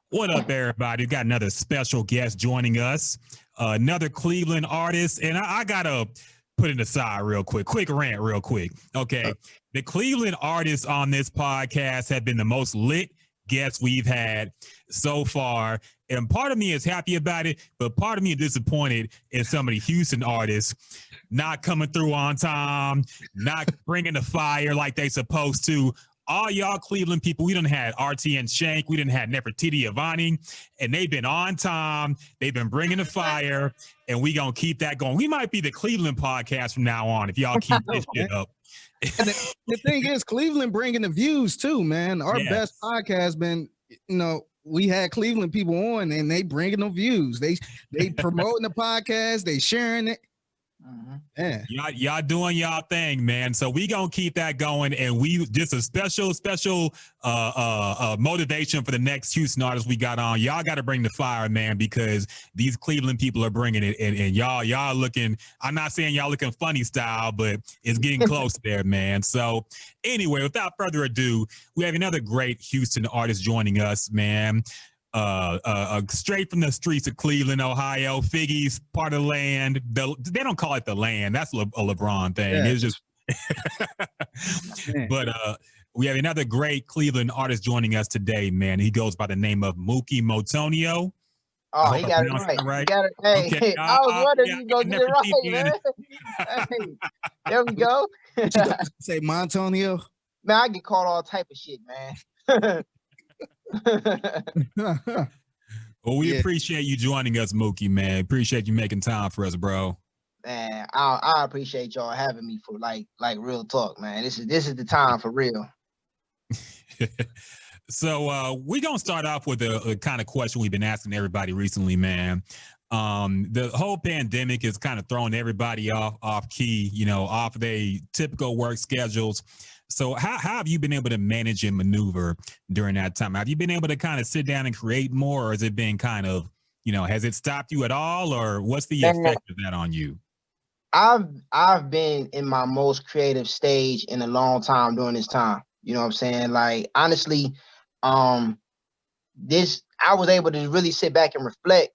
What up, everybody? We got another special guest joining us, another Cleveland artist. And I got to put it aside real quick. Quick rant, real quick. Okay. The Cleveland artists on this podcast have been the most lit guests we've had so far. And part of me is happy about it, but part of me is disappointed in some of the Houston artists not coming through on time, not bringing the fire like they supposed to. All y'all Cleveland people, we done had RTN Shank, we done had Nefertiti Avani, and they've been on time. They've been bringing the fire, and we gonna keep that going. We might be the Cleveland podcast from now on if y'all keep this shit up. And the thing is, Cleveland bringing the views too, man. Our best podcast been, we had Cleveland people on, and they bringing the views. They promoting the podcast, they sharing it. Yeah. Y'all doing y'all thing, man. So we gonna keep that going, and we just a special motivation for the next Houston artists we got on. Y'all got to bring the fire, man, because these Cleveland people are bringing it, and y'all looking. I'm not saying y'all looking funny style, but it's getting close there, man. So anyway, without further ado, we have another great Houston artist joining us, man. Straight from the streets of Cleveland, Ohio. Figgy's part of the land. They don't call it the land. That's a LeBron thing. Yeah. It's just but we have another great Cleveland artist joining us today, man. He goes by the name of Mookie Motonio. Oh, he got it right. He got it. Hey, okay. I was wondering if you gonna get it right, man. Hey, there we go. Say Montonio. Man, I get called all type of shit, man. Well, we appreciate you joining us, Mookie, man. Appreciate you making time for us, bro. Man, I appreciate y'all having me for like real talk, man. This is the time for real. So we're gonna start off with a kind of question we've been asking everybody recently, man. The whole pandemic is kind of throwing everybody off key, off their typical work schedules. So how have you been able to manage and maneuver during that time? Have you been able to kind of sit down and create more, or has it been kind of, has it stopped you at all, or what's the effect of that on you? I've been in my most creative stage in a long time during this time. You know what I'm saying? Like, honestly, I was able to really sit back and reflect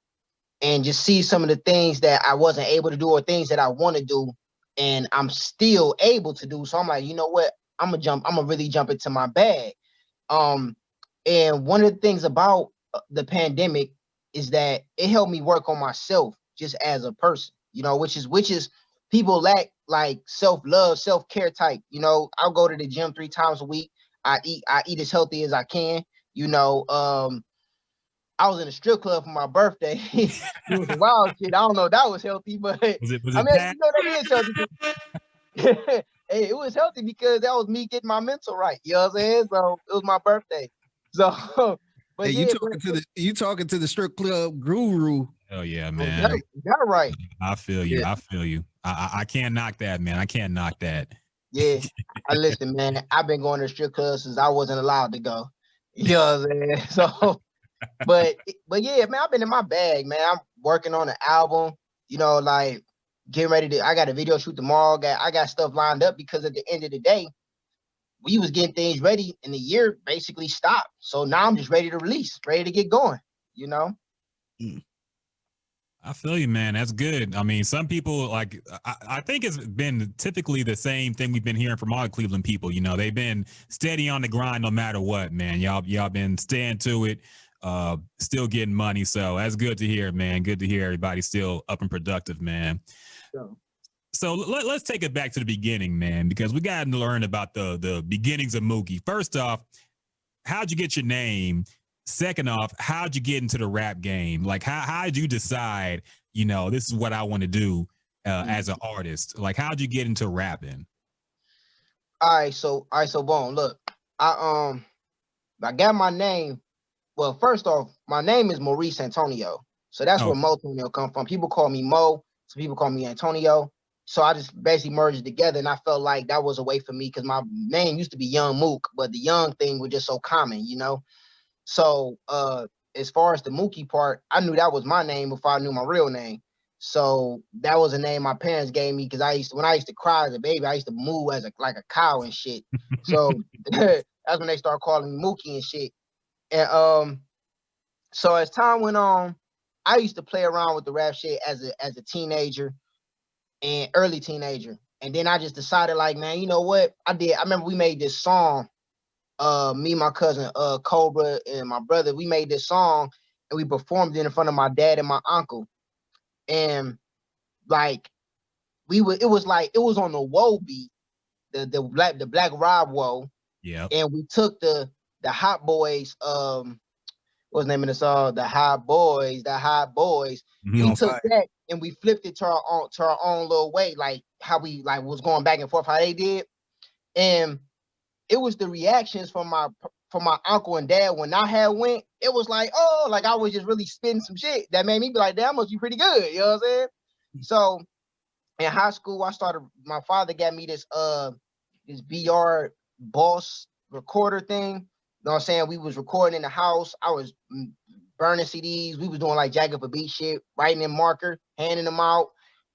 and just see some of the things that I wasn't able to do or things that I want to do, and I'm still able to do. So I'm like, you know what? I'm gonna really jump into my bag. And one of the things about the pandemic is that it helped me work on myself just as a person, which is people lack like self-love, self-care type. I'll go to the gym 3 times a week. I eat as healthy as I can. I was in a strip club for my birthday. It was a wild shit. I don't know if that was healthy, but that is healthy. Hey, it was healthy because that was me getting my mental right. You know what I'm saying? So it was my birthday. So, but hey, you talking to the strip club guru? Oh yeah, man. You're right. I feel you. Yeah. I feel you. I can't knock that, man. I can't knock that. Yeah. Listen, man. I've been going to strip clubs since I wasn't allowed to go. You know what I'm saying? So, but yeah, man. I've been in my bag, man. I'm working on an album. Like, getting ready to, I got a video shoot tomorrow. I got stuff lined up because at the end of the day, we was getting things ready and the year basically stopped. So now I'm just ready to release, ready to get going, I feel you, man. That's good. I mean, some people like, I think it's been typically the same thing we've been hearing from all the Cleveland people. They've been steady on the grind no matter what, man. Y'all been staying to it, still getting money. So that's good to hear, man. Good to hear everybody still up and productive, man. So let's take it back to the beginning, man, because we got to learn about the beginnings of Mookie. First off, how'd you get your name? Second off, how'd you get into the rap game? Like, how did you decide, this is what I want to do as an artist? Like, how'd you get into rapping? All right, so boom, look, I got my name. Well, first off, my name is Maurice Antonio. So that's where Motonio come from. People call me Mo. Some people call me Antonio. So I just basically merged it together, and I felt like that was a way for me because my name used to be Young Mook, but the Young thing was just so common, So as far as the Mookie part, I knew that was my name before I knew my real name. So that was a name my parents gave me because when I used to cry as a baby, I used to moo as like a cow and shit. So that's when they started calling me Mookie and shit. And So as time went on, I used to play around with the rap shit as a teenager and early teenager. And then I just decided, like, man, you know what? I remember we made this song, me, my cousin, Cobra, and my brother, we made this song and we performed it in front of my dad and my uncle. And like it was on the Woe beat, the Black Rob Woe. Yeah. And we took the Hot Boys, what's the name of the song? The Hot Boys. Mm-hmm. We took that and we flipped it to our own little way, like how we like was going back and forth, how they did. And it was the reactions from my uncle and dad when I had went. It was like, oh, like I was just really spitting some shit that made me be like, that must be pretty good. You know what I'm saying? So in high school, my father got me this BR Boss recorder thing. You know what I'm saying? We was recording in the house. I was burning CDs. We was doing like Jack Up a Beat shit, writing in marker, handing them out.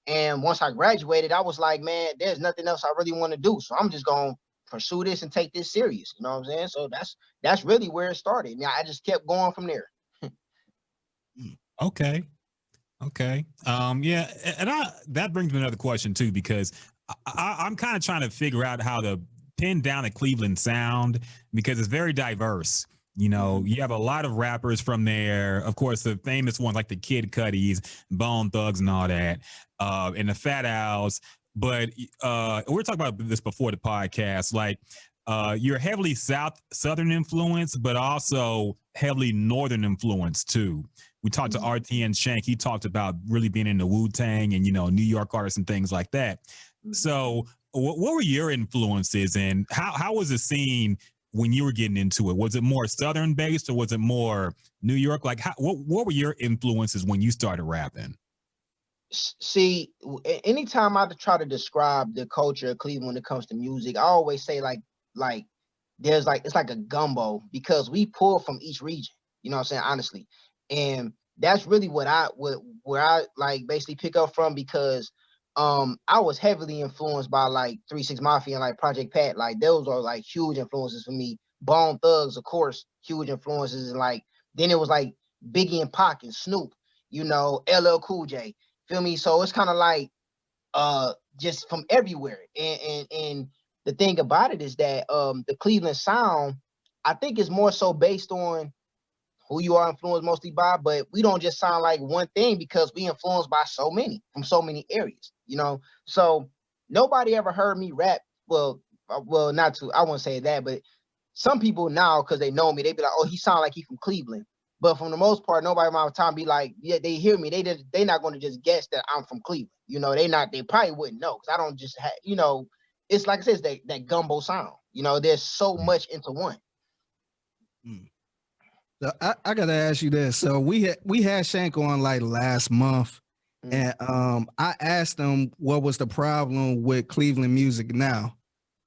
And once I graduated, I was like, man, there's nothing else I really want to do. So I'm just going to pursue this and take this serious. You know what I'm saying? So that's really where it started. Now I just kept going from there. Okay. Yeah. And that brings me another question too, because I'm kind of trying to figure out how to pin down a Cleveland sound, because it's very diverse. You know, you have a lot of rappers from there. Of course, the famous ones like the Kid Cuddies, Bone Thugs, and all that, and the Fat Owls. But we're talking about this before the podcast. Like, you're heavily Southern influence, but also heavily Northern influence too. We talked to RTN Shank. He talked about really being in the Wu-Tang and, New York artists and things like that. So what were your influences, and how was the scene when you were getting into it? Was it more Southern based or was it more New York? Like, what were your influences when you started rapping? See, anytime I try to describe the culture of Cleveland when it comes to music, I always say like there's like, it's like a gumbo, because we pull from each region, you know what I'm saying, honestly. And that's really where I like basically pick up from, because I was heavily influenced by like 3 6 Mafia and like Project Pat. Like those are like huge influences for me. Bone Thugs, of course, huge influences. And like then it was like Biggie and Pac and Snoop, LL Cool J. Feel me? So it's kind of like just from everywhere. And the thing about it is that the Cleveland sound, I think, is more so based on who you are influenced mostly by, but we don't just sound like one thing, because we influenced by so many from so many areas, So nobody ever heard me rap. Well, not to, I wouldn't say that, but some people now, because they know me, they be like, oh, he sound like he from Cleveland. But from the most part, nobody around time be like, yeah, they hear me. They not going to just guess that I'm from Cleveland. They probably wouldn't know, because I don't just have, it's like I said, it's that gumbo sound. There's so much into one. So I gotta ask you this. So we had Shank on like last month, and I asked him what was the problem with Cleveland music now,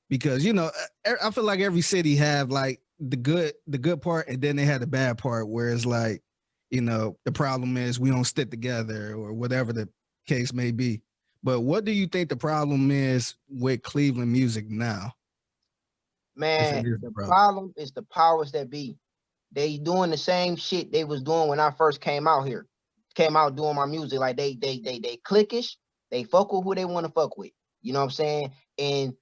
because I feel like every city have like the good part, and then they had the bad part, where it's like, the problem is we don't stick together or whatever the case may be. But what do you think the problem is with Cleveland music now? Man, the problem is the powers that be. They doing the same shit they was doing when I first came out here. Came out doing my music. Like they cliquish. They fuck with who they want to fuck with. You know what I'm saying? And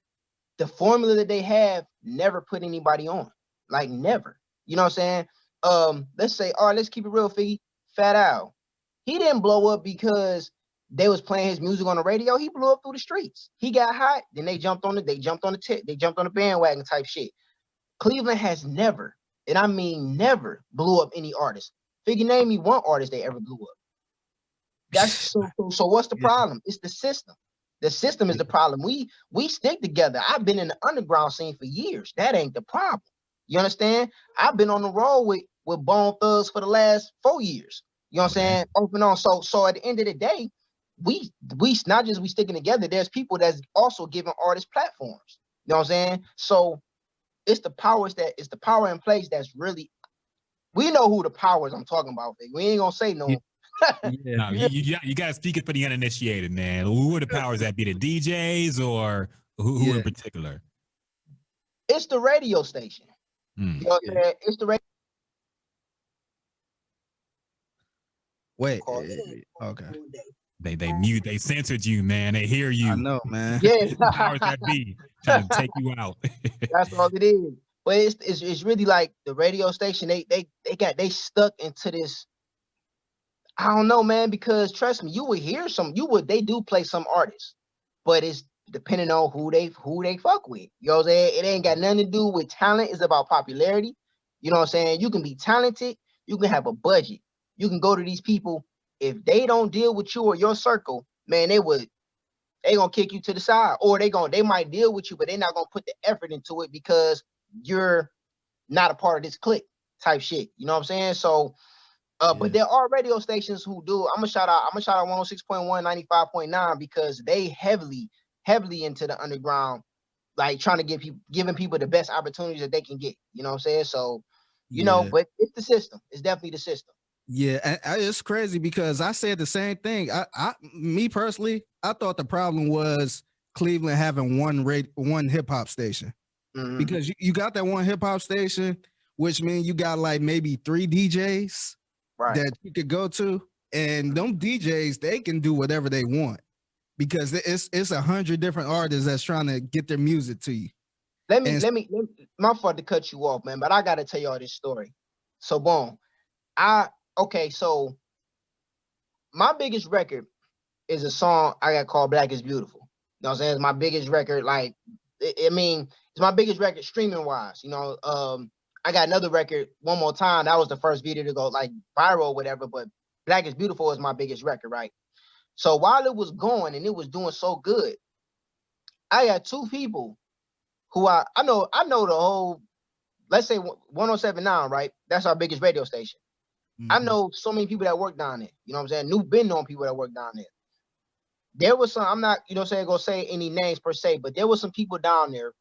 the formula that they have never put anybody on. Like never. You know what I'm saying? Let's say, all right, let's keep it real, Figgy. Fat Al. He didn't blow up because they was playing his music on the radio. He blew up through the streets. He got hot, then they jumped on the bandwagon type shit. Cleveland has never, and I mean never, blew up any artist. Figure, name me one artist they ever blew up. That's so what's the problem? It's the system. The system is the problem. We stick together. I've been in the underground scene for years. That ain't the problem. You understand? I've been on the road with Bone Thugs for the last 4 years. You know what I'm saying? Off and on. So at the end of the day, we not just we sticking together. There's people that's also giving artists platforms. You know what I'm saying? So it's the power in place that's really, we know who the powers I'm talking about. We ain't gonna say no. No, you gotta speak it for the uninitiated, man. Who are the powers that be, the DJs or who in particular? It's the radio station. You know what I'm saying? It's the radio. Wait. Okay. They censored you, man. They hear you. I know, man. Yeah, Powers that be trying to take you out. that's all it is. But it's really like the radio station. They stuck into this. I don't know, man. Because trust me, you would hear some. They do play some artists, but it's depending on who they fuck with. You know what I'm saying? It ain't got nothing to do with talent. It's about popularity. You know what I'm saying? You can be talented. You can have a budget. You can go to these people. If they don't deal with you or your circle, man, they gonna kick you to the side, or they might deal with you, but they're not gonna put the effort into it because you're not a part of this clique type shit. You know what I'm saying? So, but there are radio stations who do. I'm gonna shout out 106.1, 95.9 because they heavily into the underground, like trying to giving people the best opportunities that they can get. You know what I'm saying? So, you know, but it's the system. It's definitely the system. Yeah, it's crazy because I said the same thing. Me personally, I thought the problem was Cleveland having one hip hop station because you got that one hip hop station, which means you got like maybe 3 DJs that you could go to, and them DJs they can do whatever they want because it's 100 different artists that's trying to get their music to you. Let me. My fault to cut you off, man, but I gotta tell y'all this story. So, boom, okay, so my biggest record is a song I got called Black is Beautiful. You know what I'm saying? It's my biggest record, like, I mean, it's my biggest record streaming wise. You know, I got another record, One More Time. That was the first video to go like viral or whatever, but Black is Beautiful is my biggest record, right? So while it was going and it was doing so good, I got 2 people who I know the whole, let's say 107.9, right? That's our biggest radio station. I know so many people that work down there. You know what I'm saying? Been knowing people that work down there. There was some, I'm not, you know what I'm saying, gonna say any names per se, but there was some people down there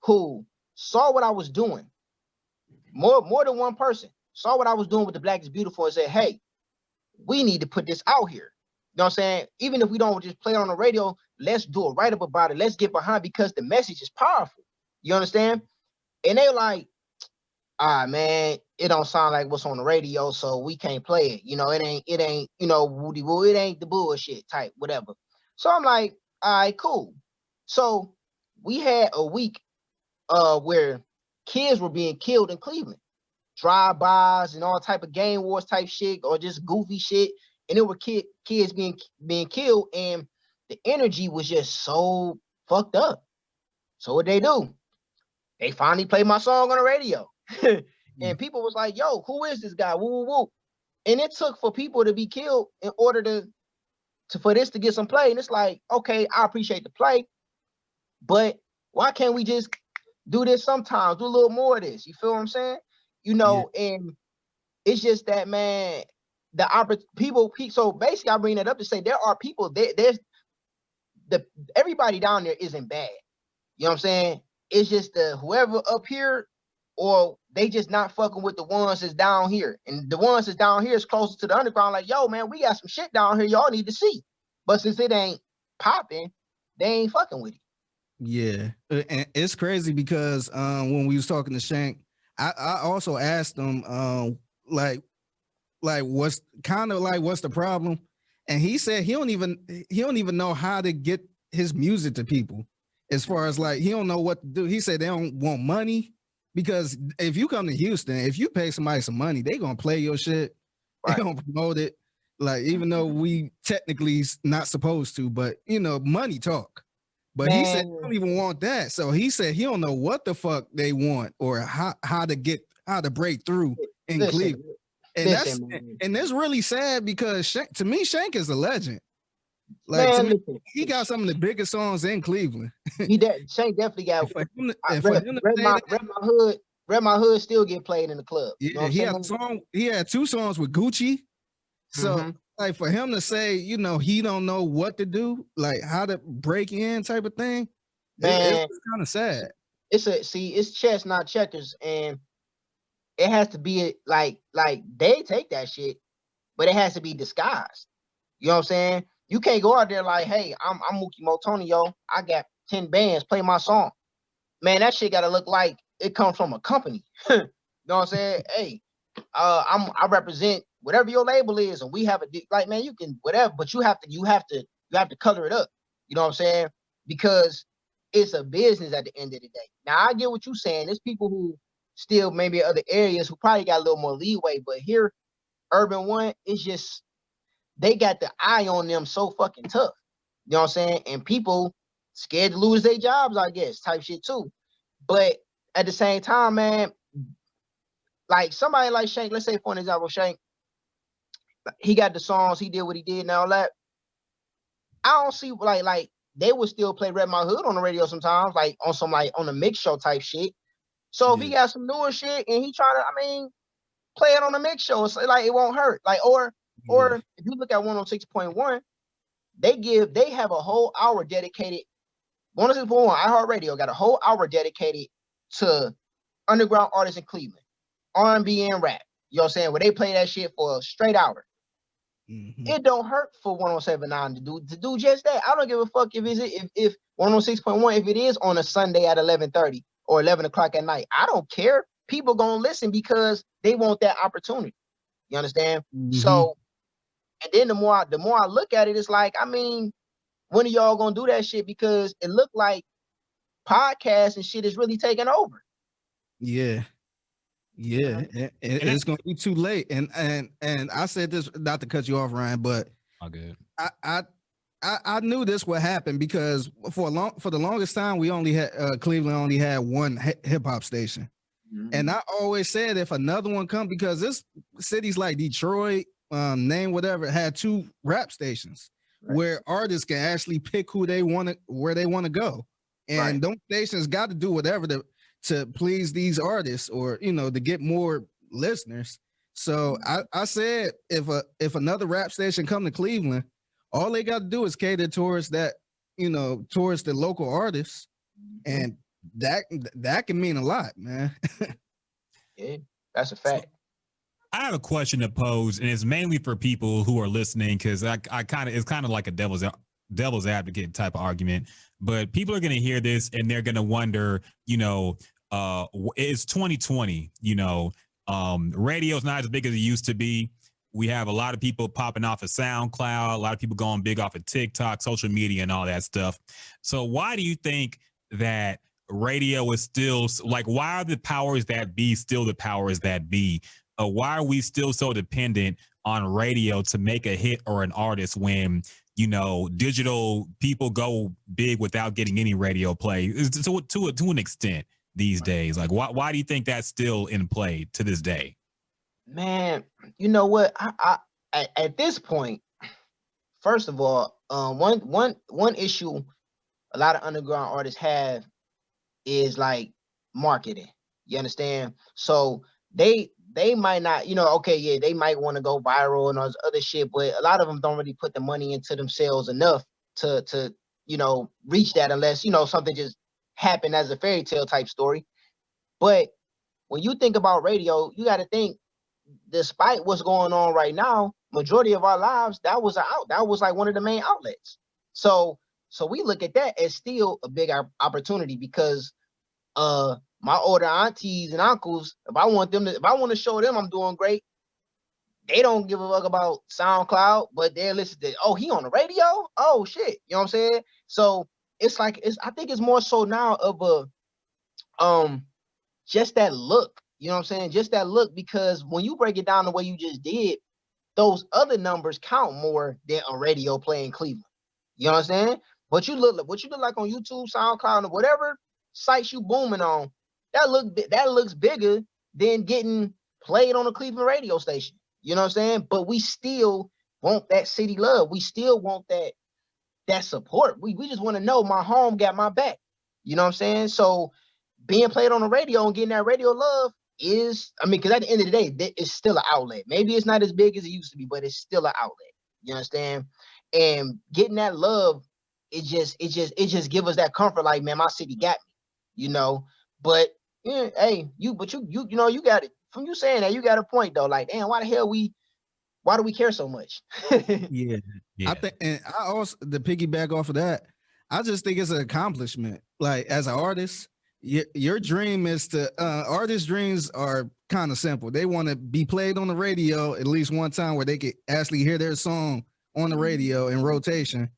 who saw what I was doing. More than one person saw what I was doing with the Black is Beautiful and said, hey, we need to put this out here. You know what I'm saying? Even if we don't just play it on the radio, let's do a write-up about it. Let's get behind because the message is powerful. You understand? And they like, man, it don't sound like what's on the radio, so we can't play it. You know, it ain't, you know, woody woo, it ain't the bullshit type, whatever. So I'm like, all right, cool. So we had a week where kids were being killed in Cleveland. Drive-bys and all type of gang wars type shit or just goofy shit. And it were kids being killed, and the energy was just so fucked up. So what they do? They finally played my song on the radio. And people was like, yo, who is this guy? Woo, woo, woo. And it took for people to be killed in order for this to get some play. And it's like, okay, I appreciate the play, but why can't we just do this sometimes? Do a little more of this. You feel what I'm saying? You know, and it's just that, man, so basically I bring that up to say there are people, everybody down there isn't bad. You know what I'm saying? It's just whoever up here, or they just not fucking with the ones that's down here. And the ones that's down here is closer to the underground, like, yo, man, we got some shit down here y'all need to see. But since it ain't popping, they ain't fucking with it. Yeah. And it's crazy because when we was talking to Shank, I also asked him like what's the problem? And he said he don't even know how to get his music to people. As far as like, he don't know what to do. He said they don't want money because if you come to Houston, if you pay somebody some money, they gonna play your shit. Right. They gonna promote it. Like, even though we technically not supposed to, but you know, money talk. But man, he said he don't even want that. So he said he don't know what the fuck they want or how to break through in Cleveland. And that's really sad because to me, Shank is a legend. Like, man, to me, he got some of the biggest songs in Cleveland. Shank definitely got. Red My Hood still get played in the club. Yeah, you know he had 2 songs with Gucci. So like, for him to say, you know, he don't know what to do, like how to break in type of thing, man, it's kind of sad. It's chess, not checkers, and it has to be like they take that shit, but it has to be disguised. You know what I'm saying? You can't go out there like, hey, I'm Mookie Motonio. I got 10 bands, play my song. Man, that shit gotta look like it comes from a company. You know what I'm saying? Hey, I represent whatever your label is, and we have a like, man, you can whatever, but you have to color it up. You know what I'm saying? Because it's a business at the end of the day. Now I get what you're saying. There's people who still maybe other areas who probably got a little more leeway, but here, Urban One, it's just they got the eye on them so fucking tough. You know what I'm saying? And people scared to lose their jobs, I guess, type shit too. But at the same time, man, like somebody like Shank, let's say for an example, Shank, he got the songs, he did what he did and all that. I don't see like they would still play Red My Hood on the radio sometimes, like on some like on a mix show type shit. So if he got some newer shit and he trying to, I mean, play it on a mix show, so like it won't hurt. Like or if you look at 106.1, they have a whole hour dedicated. 106.1 iHeartRadio got a whole hour dedicated to underground artists in Cleveland, R&B and rap. You know what I'm saying? Where they play that shit for a straight hour. Mm-hmm. It don't hurt for 107.9 to do just that. I don't give a fuck if 106.1 if it is on a Sunday at 11:30 or 11 o'clock at night. I don't care. People gonna listen because they want that opportunity. You understand? Mm-hmm. So, and then the more I look at it, it's like, I mean, when are y'all gonna do that shit? Because it looked like podcasts and shit is really taking over. Yeah. And it's gonna be too late. And I said this not to cut you off, Ryan, but good. I knew this would happen because for the longest time we only had Cleveland only had one hip hop station. Mm-hmm. And I always said if another one come, because this cities like Detroit, name whatever, had two rap stations. Right. Where artists can actually pick where they want to go, and those stations got to do whatever to please these artists or to get more listeners. So I said if another rap station come to Cleveland, all they got to do is cater towards that towards the local artists, and that can mean a lot, man. Yeah, that's a fact. I have a question to pose, and it's mainly for people who are listening, because it's kind of like a devil's advocate type of argument. But people are going to hear this and they're going to wonder, it's 2020. Radio's not as big as it used to be. We have a lot of people popping off of SoundCloud, a lot of people going big off of TikTok, social media, and all that stuff. So why do you think that radio is still like? Why are the powers that be still the powers that be? Why are we still so dependent on radio to make a hit or an artist when, digital people go big without getting any radio play to an extent these days? Like, why do you think that's still in play to this day? Man, you know what? I at this point, first of all, one issue a lot of underground artists have is like marketing. You understand? So they might not, they might want to go viral and all this other shit, but a lot of them don't really put the money into themselves enough to reach that unless, something just happened as a fairy tale type story. But when you think about radio, you got to think, despite what's going on right now, majority of our lives, that was like one of the main outlets. So we look at that as still a big opportunity because, my older aunties and uncles, if I want to show them I'm doing great, they don't give a fuck about SoundCloud, but they'll listen to, oh, he on the radio? Oh shit. You know what I'm saying? So it's like, I think it's more so now of a just that look. You know what I'm saying? Just that look, because when you break it down the way you just did, those other numbers count more than a radio play in Cleveland. You know what I'm saying? What you look like on YouTube, SoundCloud, or whatever sites you booming on, that looks bigger than getting played on a Cleveland radio station. You know what I'm saying? But we still want that city love. We still want that support. We just want to know my home got my back. You know what I'm saying? So being played on the radio and getting that radio love is, because at the end of the day, it's still an outlet. Maybe it's not as big as it used to be, but it's still an outlet. You understand? And getting that love, it just give us that comfort, like, man, my city got me. But yeah, hey, you got it. From you saying that, you got a point though. Like, damn, why do we care so much? Yeah. I think, and I also, to piggyback off of that, I just think it's an accomplishment. Like, as an artist, your dream is to artists' dreams are kind of simple. They want to be played on the radio at least one time where they could actually hear their song on the radio in rotation,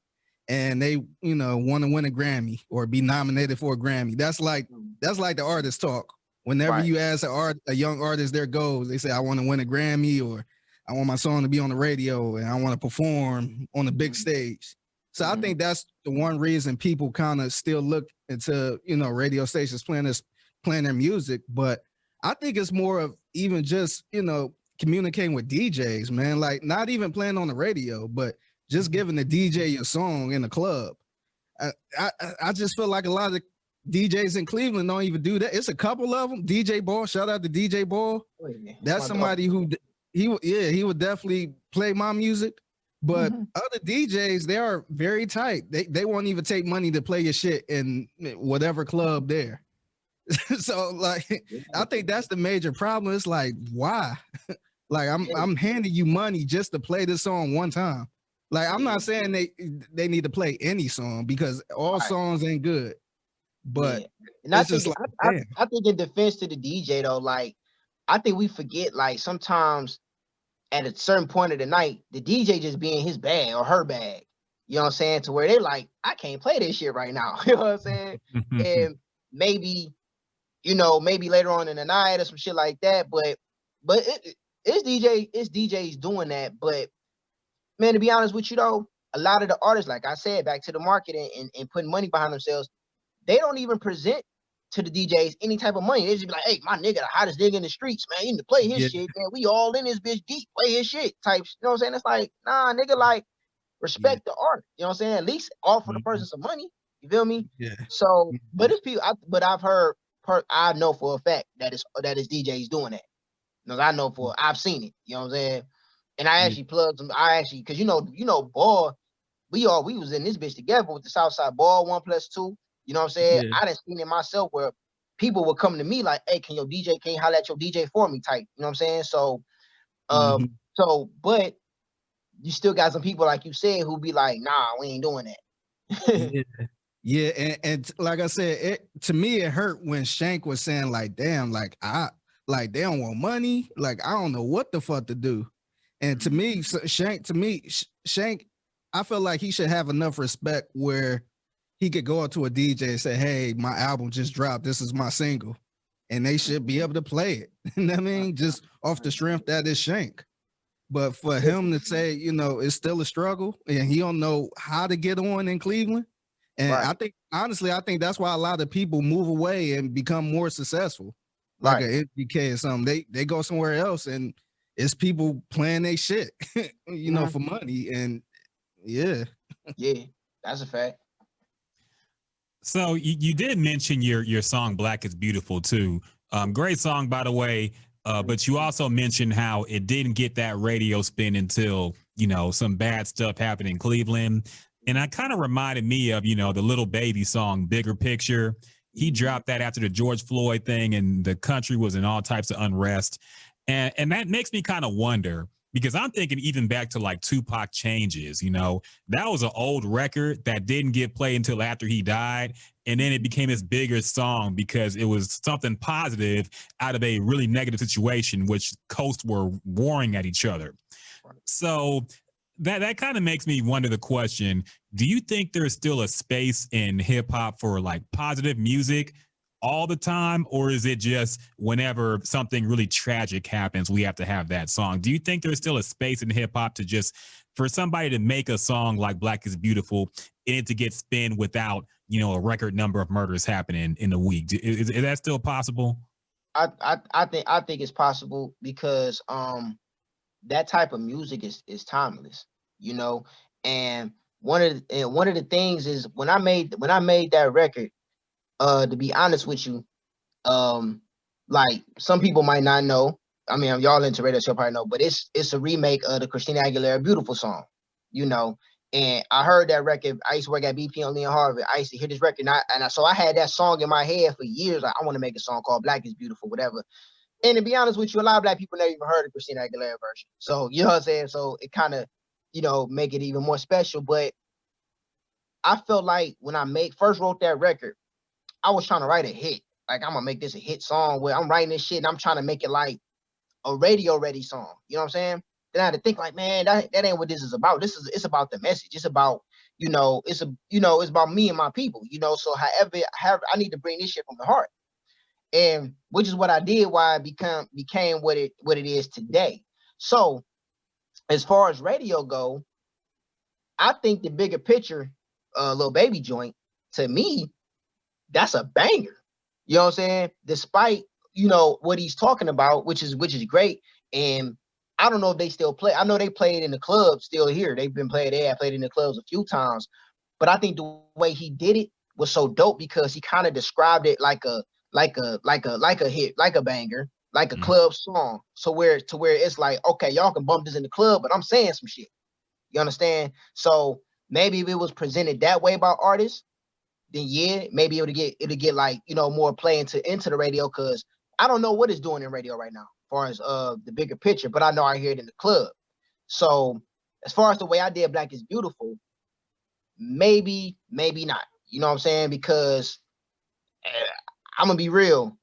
and they want to win a Grammy or be nominated for a Grammy. That's like the artist talk. Whenever you ask a young artist their goals, they say, I want to win a Grammy, or I want my song to be on the radio, and I want to perform on the big stage. So I think that's the one reason people kind of still look into, radio stations playing their music. But I think it's more of even just, communicating with DJs, man. Like not even playing on the radio, but just giving the DJ your song in the club. I just feel like a lot of DJs in Cleveland don't even do that. It's a couple of them. DJ Ball, shout out to DJ Ball. That's somebody who he would definitely play my music. But other DJs, they are very tight. They won't even take money to play your shit in whatever club there. So like, I think that's the major problem. It's like, why? Like I'm handing you money just to play this song one time. Like I'm not saying they need to play any song because all songs ain't good. But and I think in defense to the DJ though, like I think we forget like sometimes at a certain point of the night, the DJ just be in his bag or her bag. You know what I'm saying? To where they're like, I can't play this shit right now. You know what I'm saying? And maybe later on in the night or some shit like that. But it's DJs doing that. But man, to be honest with you though, a lot of the artists, like I said, back to the market and putting money behind themselves, they don't even present to the DJs any type of money. They just be like, hey, my nigga, the hottest nigga in the streets, man. You need to play his shit, man. We all in this bitch deep, play his shit types. You know what I'm saying? It's like, nah, nigga, like respect the art. You know what I'm saying? At least offer the person some money. You feel me? Yeah. So, but it's people. I've heard. I know for a fact that is DJs doing that. Because I've seen it. You know what I'm saying? And I actually plugged them. Because Ball, we was in this bitch together with the Southside Ball 1+2. You know what I'm saying? I done seen it myself where people would come to me like, hey, can you holler at your DJ for me type? You know what I'm saying? So, but you still got some people like you said who be like, nah, we ain't doing that. Yeah, and like I said, to me it hurt when Shank was saying like, damn, like they don't want money, like I don't know what the fuck to do. And to me, Shank, I feel like he should have enough respect where he could go up to a DJ and say, hey, my album just dropped. This is my single. And they should be able to play it. You know what I mean? Just off the strength that is Shank. But for him to say, it's still a struggle and he don't know how to get on in Cleveland. And I think, honestly, that's why a lot of people move away and become more successful. Like an MGK or something. They go somewhere else and it's people playing their shit, for money. And yeah, that's a fact. So you did mention your song "Black is Beautiful" too. Great song, by the way. But you also mentioned how it didn't get that radio spin until some bad stuff happened in Cleveland, and that kind of reminded me of the Little Baby song "Bigger Picture." He dropped that after the George Floyd thing, and the country was in all types of unrest, and that makes me kind of wonder. Because I'm thinking even back to like Tupac Changes, that was an old record that didn't get played until after he died. And then it became his bigger song because it was something positive out of a really negative situation, which coasts were warring at each other. So that kind of makes me wonder the question, do you think there's still a space in hip hop for like positive music all the time, or is it just whenever something really tragic happens, we have to have that song? Do you think there's still a space in hip hop to just for somebody to make a song like "Black is Beautiful" and it to get spin without a record number of murders happening in a week? Is that still possible? I think it's possible because that type of music is timeless, and one of the things is when I made that record. To be honest with you, like some people might not know. I mean, y'all into radio show probably know, but it's a remake of the Christina Aguilera "Beautiful" song, And I heard that record. I used to work at BP on Leon Harvey. I used to hear this record, so I had that song in my head for years. Like, I want to make a song called "Black is Beautiful," whatever. And to be honest with you, a lot of black people never even heard the Christina Aguilera version. So you know what I'm saying. So it kind of, make it even more special. But I felt like when I first wrote that record, I was trying to write a hit. like I'm gonna make this a hit song where I'm writing this shit and I'm trying to make it like a radio ready song. You know what I'm saying? Then I had to think like, man, that ain't what this is about. It's about the message. It's about, it's about me and my people, So however I need to bring this shit from the heart. And which is what I did, why it became what it is today. So as far as radio go, I think the bigger picture, Little Baby joint, to me, that's a banger. You know what I'm saying? Despite, what he's talking about, which is great. And I don't know if they still play. I know they played in the club still here. They have played in the clubs a few times. But I think the way he did it was so dope because he kind of described it like a hit, like a banger, like a club song. So where it's like, okay, y'all can bump this in the club, but I'm saying some shit. You understand? So maybe if it was presented that way by artists, then yeah, maybe it'll get like, more play into the radio, because I don't know what it's doing in radio right now, as far as the bigger picture, but I know I hear it in the club. So as far as the way I did Black is Beautiful, maybe not. You know what I'm saying? Because I'm gonna be real,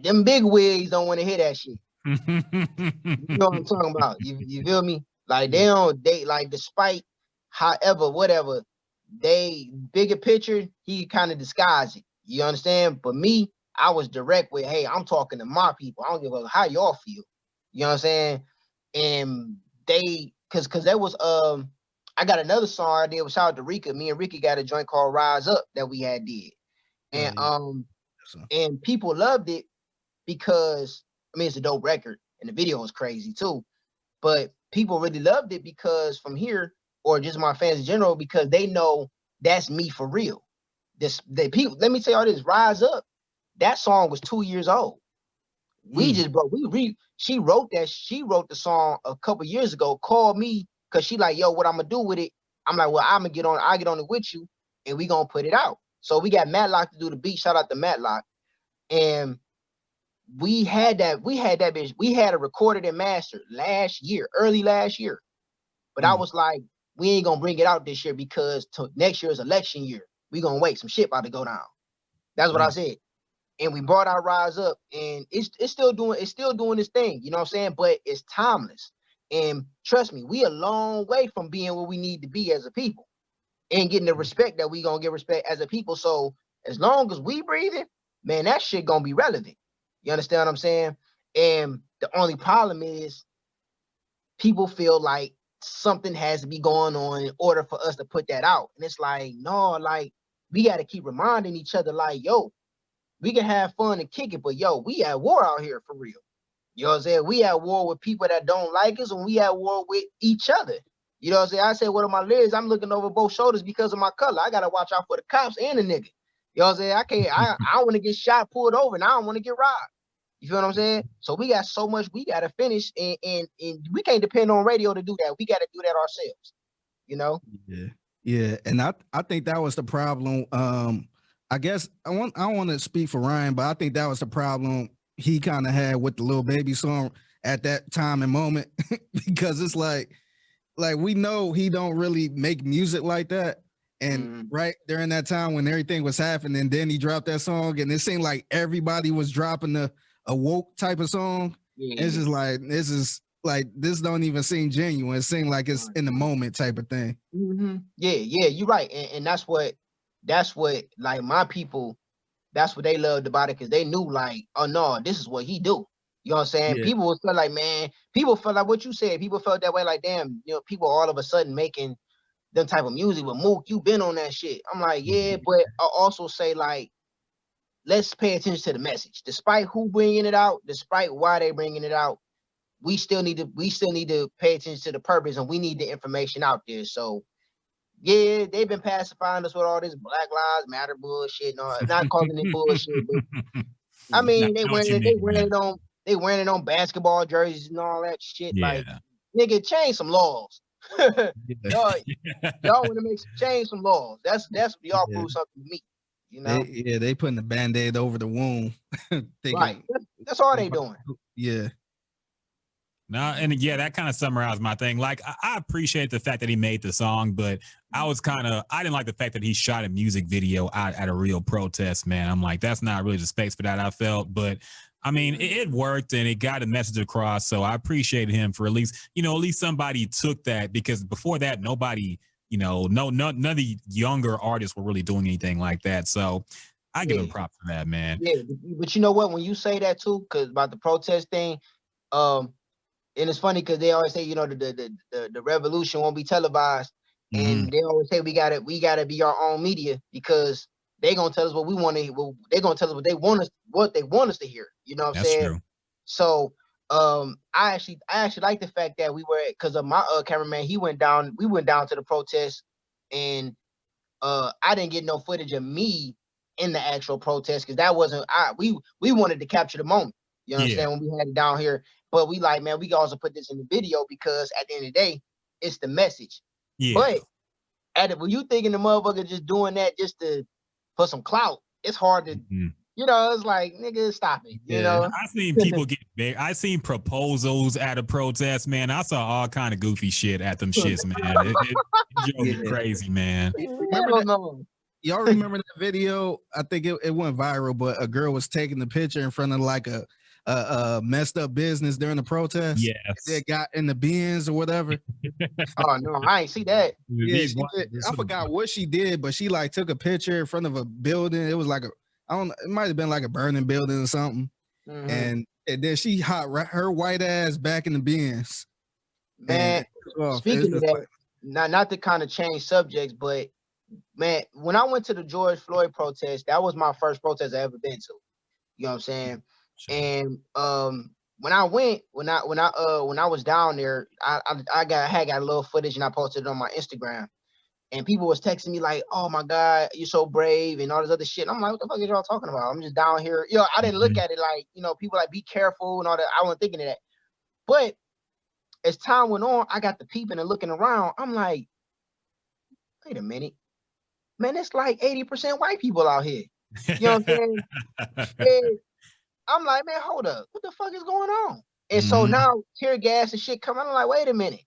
them big wigs don't want to hear that shit. You know what I'm talking about? You feel me? Like they like, despite however, whatever, they bigger picture, he kind of disguised it. You understand? But me, I was direct with, hey, I'm talking to my people. I don't give a how y'all feel. You know what I'm saying? And they, cause that was I got another song I did with shout out to Rika. Me and Ricky got a joint called Rise Up that we had did. And and people loved it because, I mean, it's a dope record and the video is crazy too. But people really loved it because from here, or just my fans in general, because they know that's me for real. People, let me tell y'all this, Rise Up, that song was 2 years old. She wrote the song a couple years ago, called me, because she like, yo, what I'm gonna do with it? I'm like, well, I get on it with you and we gonna put it out. So we got Matlock to do the beat. Shout out to Matlock. And we had that bitch. We had it recorded and mastered early last year. But I was like, we ain't gonna bring it out this year because next year is election year. We gonna wait. Some shit about to go down. That's what I said. And we brought our Rise Up, and it's still doing its thing. You know what I'm saying? But it's timeless. And trust me, we a long way from being where we need to be as a people and getting the respect that we gonna get respect as a people. So as long as we breathing, man, that shit gonna be relevant. You understand what I'm saying? And the only problem is people feel like something has to be going on in order for us to put that out. And it's like, no, like, we got to keep reminding each other, like, yo, we can have fun and kick it, but yo, we at war out here for real. You know what I'm saying? We at war with people that don't like us, and we at war with each other. You know what I'm saying? I said, one of my lyrics, I'm looking over both shoulders because of my color. I got to watch out for the cops and the nigga. You know what I'm saying? I don't want to get shot, pulled over, and I don't want to get robbed. You feel what I'm saying? So we got so much we got to finish, and we can't depend on radio to do that. We got to do that ourselves, Yeah. And I think that was the problem. I guess I want to speak for Ryan, but I think that was the problem he kind of had with the Lil Baby song at that time and moment, because it's like we know he don't really make music like that. And right during that time when everything was happening, then he dropped that song, and it seemed like everybody was dropping a woke type of song. Yeah. It's just like, this don't even seem genuine. It seems like it's in the moment type of thing. Yeah, you're right. And that's what like my people, that's what they loved about it, because they knew like, oh no, this is what he do. You know what I'm saying? Yeah. People felt like, man, people felt like what you said. People felt that way, like, damn, people all of a sudden making them type of music with Mook, you been on that shit. I'm like, yeah, but I also say, like, let's pay attention to the message. Despite who bringing it out, despite why they bringing it out, we still need to pay attention to the purpose, and we need the information out there. So yeah, they've been pacifying us with all this Black Lives Matter bullshit. No, not calling it bullshit, but I mean, they wearing it on basketball jerseys and all that shit. Yeah. Like, nigga, change some laws. y'all want to change some laws. That's y'all prove something to me. They putting the Band-Aid over the wound. Right. That's all they doing. Yeah. No, and yeah, that kind of summarized my thing. Like, I appreciate the fact that he made the song, but I didn't like the fact that he shot a music video out at a real protest, man. I'm like, that's not really the space for that, I felt. But I mean, it worked and it got a message across. So I appreciate him for at least somebody took that, because before that, nobody, none of the younger artists were really doing anything like that. So I give him props for that, man. Yeah, but you know what? When you say that too, because about the protest thing, and it's funny because they always say, the revolution won't be televised, and they always say we gotta be our own media, because they gonna tell us what we want to. Well, they gonna tell us what they want us to hear. You know what I'm saying? True. So, I actually like the fact that we were, because of my cameraman. We went down to the protest, and I didn't get no footage of me in the actual protest, because that wasn't we wanted to capture the moment. You know what I'm saying? When we had it down here. But we like, man, we can also put this in the video, because at the end of the day, it's the message. Yeah. But when you thinking the motherfucker just doing that just to put some clout, it's hard to, it's like, nigga, stop it. You know, I seen people get big. I seen proposals at a protest, man. I saw all kind of goofy shit at them shits, man. It drove me crazy, man. Y'all remember that video? I think it went viral, but a girl was taking the picture in front of like a messed up business during the protest. Yes. They got in the bins or whatever. Oh no, I ain't see that. Yeah, I forgot what she did, but she like took a picture in front of a building. It was like it might have been like a burning building or something. And then she hot her white ass back in the bins. Man, speaking of that, not to kind of change subjects, but man, when I went to the George Floyd protest, that was my first protest I ever been to. You know what I'm saying? Sure. And when I was down there, I had got a little footage and I posted it on my Instagram. And people was texting me like, "Oh my God, you're so brave," and all this other shit. I'm like, "What the fuck is y'all talking about? I'm just down here." I didn't look at it like, people like, be careful and all that. I wasn't thinking of that. But as time went on, I got the peeping and looking around. I'm like, wait a minute. Man, it's like 80% white people out here. You know what I'm saying? I'm like, man, hold up. What the fuck is going on? And so now tear gas and shit coming. I'm like, wait a minute.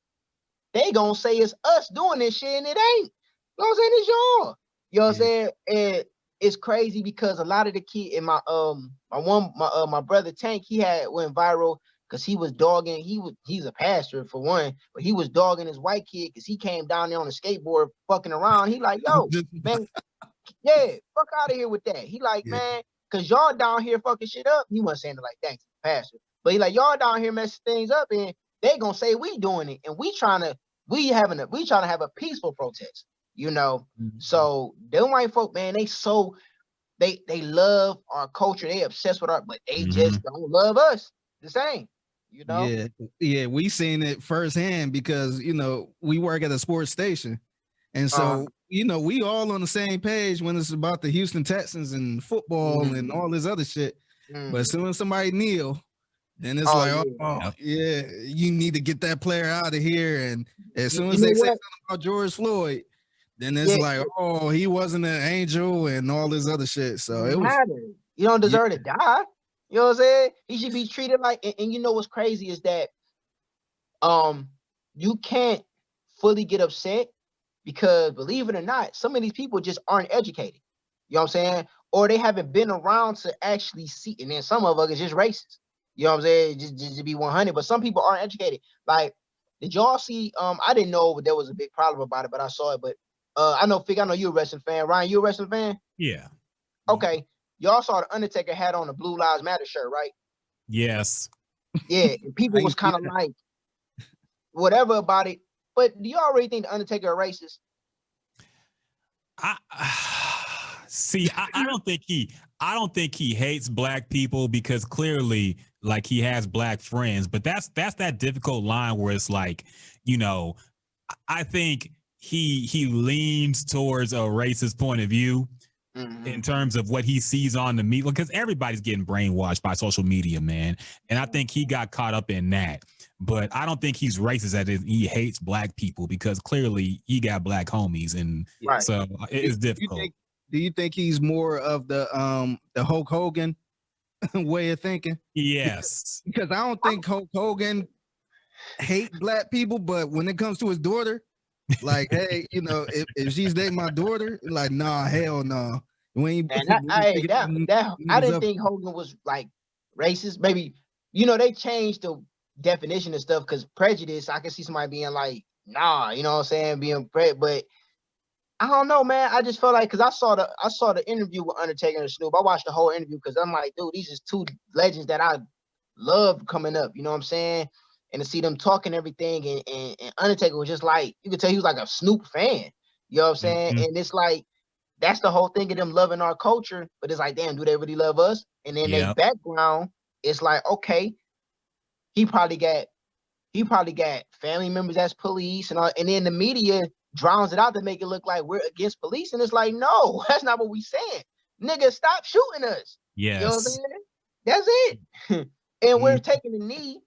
They gonna say it's us doing this shit and it ain't. You know what I'm saying? It's y'all. You know what I'm saying? And it's crazy because a lot of the kid in my my brother Tank, he went viral because he was dogging. He's a pastor for one, but he was dogging his white kid because he came down there on a skateboard fucking around. He like, yo, man, fuck out of here with that. He like, man, because y'all down here fucking shit up. He wasn't saying it like that, pastor, but he like, y'all down here messing things up, and they gonna say we doing it, and we trying to have a peaceful protest, So them white folk, man, they love our culture, they obsessed with but they just don't love us the same, Yeah, we seen it firsthand because we work at a sports station, and so we all on the same page when it's about the Houston Texans and football and all this other shit. But as soon as somebody kneel, then it's you need to get that player out of here. And as soon as they say something about George Floyd, then it's like, oh, he wasn't an angel and all this other shit. So it was. You don't deserve to die. You know what I'm saying? He should be treated like. And you know what's crazy is that, you can't fully get upset because, believe it or not, some of these people just aren't educated. You know what I'm saying? Or they haven't been around to actually see. And then some of us is just racist. You know what I'm saying? Just to be 100, but some people aren't educated. Like, did y'all see? I didn't know there was a big problem about it, but I saw it. But I know you're a wrestling fan. Ryan, you a wrestling fan? Yeah. Okay. Y'all saw the Undertaker had on the Blue Lives Matter shirt, right? Yes. Yeah, and people was kind of like whatever about it. But do you already think the Undertaker a racist? I don't think he hates black people, because clearly, like, he has black friends, but that's that difficult line where it's like, I think he leans towards a racist point of view in terms of what he sees on the media, because everybody's getting brainwashed by social media, man. And I think he got caught up in that. But I don't think he's racist as he hates black people, because clearly he got black homies, and so it is difficult. Do you think he's more of the Hulk Hogan way of thinking? Yes. Because I don't think Hulk Hogan hate black people, but when it comes to his daughter, like, hey, you know, if she's dating my daughter, like, nah, hell no. When And you I niggas didn't up, think Hogan was like racist. Maybe, you know, they changed the definition of stuff because prejudice. I can see somebody being like, nah, you know what I'm saying, being but I don't know, man. I just felt like because I saw the interview with Undertaker and Snoop. I watched the whole interview because I'm like, dude, these is two legends that I love coming up. You know what I'm saying? And to see them talking everything, and Undertaker was just like, you could tell he was like a Snoop fan. You know what I'm saying? Mhm. And it's like that's the whole thing of them loving our culture. But it's like, damn, do they really love us? And then they Yep. background, it's like, okay, he probably got family members as police and all, and then the media drowns it out to make it look like we're against police. And it's like, no, that's not what we saying. Nigga, stop shooting us. You know what I'm Yes. saying? That's it. And we're Mhm. taking the knee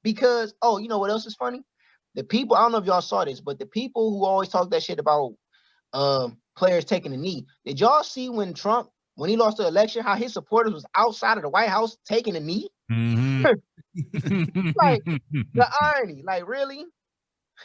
because, oh, you know what else is funny? The people, I don't know if y'all saw this, but the people who always talk that shit about players taking the knee, did y'all see when Trump, when he lost the election, how his supporters was outside of the White House taking a knee? Mhm. Like the irony, like really?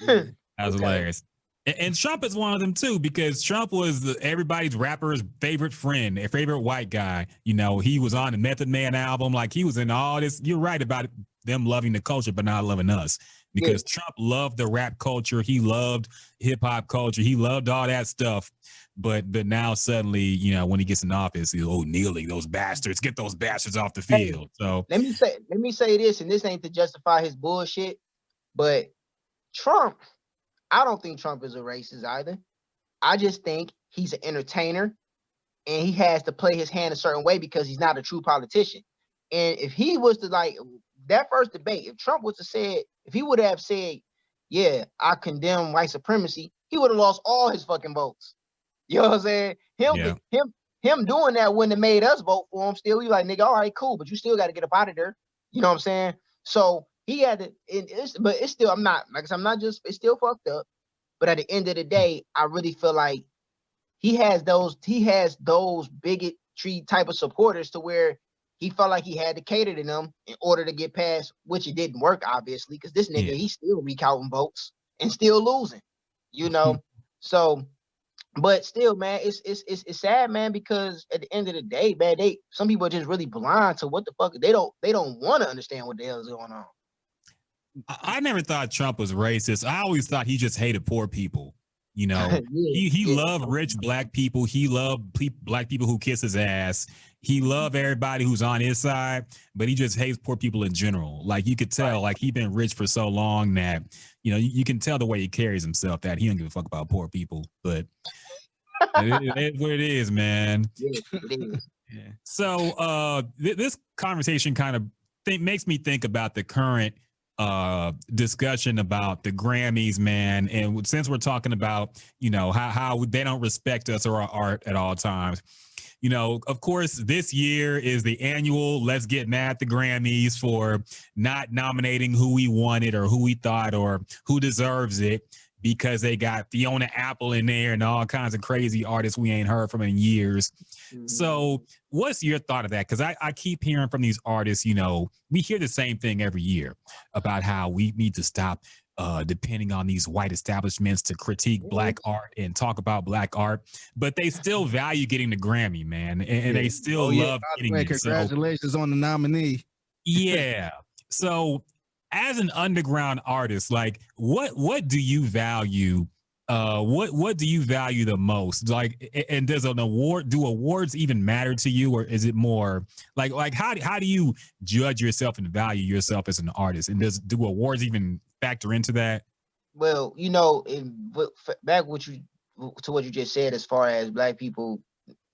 yeah. That's Okay. hilarious. And Trump is one of them too, because Trump was everybody's rapper's favorite friend, a favorite white guy. You know, he was on the Method Man album. Like he was in all this. You're right about them loving the culture, but not loving us. Yeah. Because Trump loved the rap culture. He loved hip hop culture. He loved all that stuff. But now suddenly, you know, when he gets in office, kneeling, those bastards, get those bastards off the Hey, field. So let me say this, and this ain't to justify his bullshit, but Trump, I don't think Trump is a racist either. I just think he's an entertainer and he has to play his hand a certain way because he's not a true politician. And if he was to like that first debate, if Trump was to say it, if he would have said, yeah, I condemn white supremacy, he would have lost all his fucking votes. You know what I'm saying? yeah. Him doing that wouldn't have made us vote for him. Still, we like, nigga, all right, cool, but you still got to get up out of there. You know what I'm saying? So he had to, but it's still, I'm not, like I said, I'm not just, it's still fucked up. But at the end of the day, I really feel like he has those bigotry type of supporters to where he felt like he had to cater to them in order to get past, which it didn't work, obviously, because this nigga, Yeah. he's still recounting votes and still losing, you know? So, but still, man, it's sad, man, because at the end of the day, man, some people are just really blind to what the fuck they don't want to understand what the hell is going on. I never thought Trump was racist. I always thought he just hated poor people. You know, Yeah, he yeah. loved rich black people. He loved black people who kiss his ass. He loved everybody who's on his side, but he just hates poor people in general. Like you could tell, Right. like he been rich for so long that you can tell the way he carries himself that he don't give a fuck about poor people. But it is what it is, man. Yeah, it is. Yeah. So this conversation kind of makes me think about the current discussion about the Grammys, man. And since we're talking about, how they don't respect us or our art at all times, of course, this year is the annual Let's Get Mad at the Grammys for not nominating who we wanted or who we thought or who deserves it, because they got Fiona Apple in there and all kinds of crazy artists we ain't heard from in years. So what's your thought of that? Because I keep hearing from these artists, we hear the same thing every year about how we need to stop depending on these white establishments to critique black art and talk about black art, but they still value getting the Grammy, man, and they still love getting it. Congratulations on the nominee. Yeah. So as an underground artist, like what do you value? What do you value the most? Like, and does do awards even matter to you, or is it more like how do you judge yourself and value yourself as an artist? And do awards even factor into that? Well, back to what you just said, as far as black people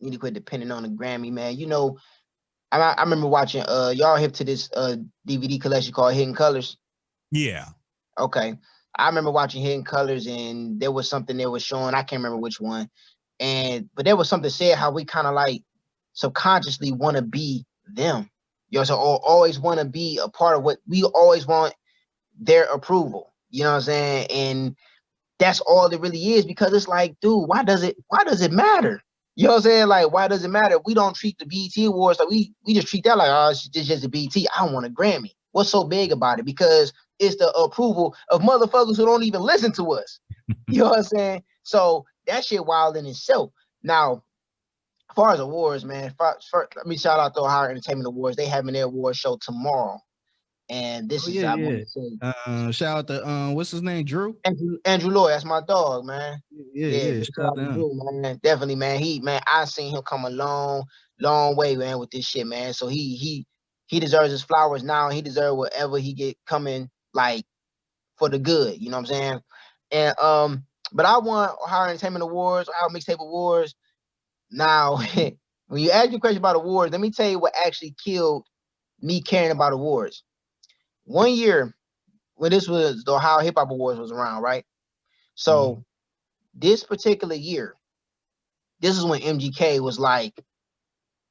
need to quit depending on the Grammy, man. I remember watching y'all hip to this DVD collection called Hidden Colors. Yeah. Okay. I remember watching Hidden Colors, and there was something they was showing. I can't remember which one. But there was something said how we kind of like subconsciously want to be them. So always want to be a part of what we always want their approval. You know what I'm saying? And that's all it really is, because it's like, dude, why does it matter? You know what I'm saying? Like, why does it matter? We don't treat the BET Awards like we just treat that like, oh, it's just a BET. I don't want a Grammy. What's so big about it? Because it's the approval of motherfuckers who don't even listen to us. You know what I'm saying? So that shit wild in itself. Now, as far as awards, man, let me shout out to Ohio Entertainment Awards. They having their award show tomorrow. And this is, I want to say, shout out to what's his name, Drew? Andrew Lloyd. That's my dog, man. Yeah. Shout out to him. Drew, man. Definitely, man. I seen him come a long way, man, with this shit, man. So he deserves his flowers now. He deserves whatever he get coming, like, for the good. You know what I'm saying? And but I won Ohio Entertainment Awards, Ohio Mixtape Awards. Now, when you ask me a question about awards, let me tell you what actually killed me caring about awards. One year, when this was the Ohio Hip Hop Awards was around, right? So this particular year, this is when MGK was like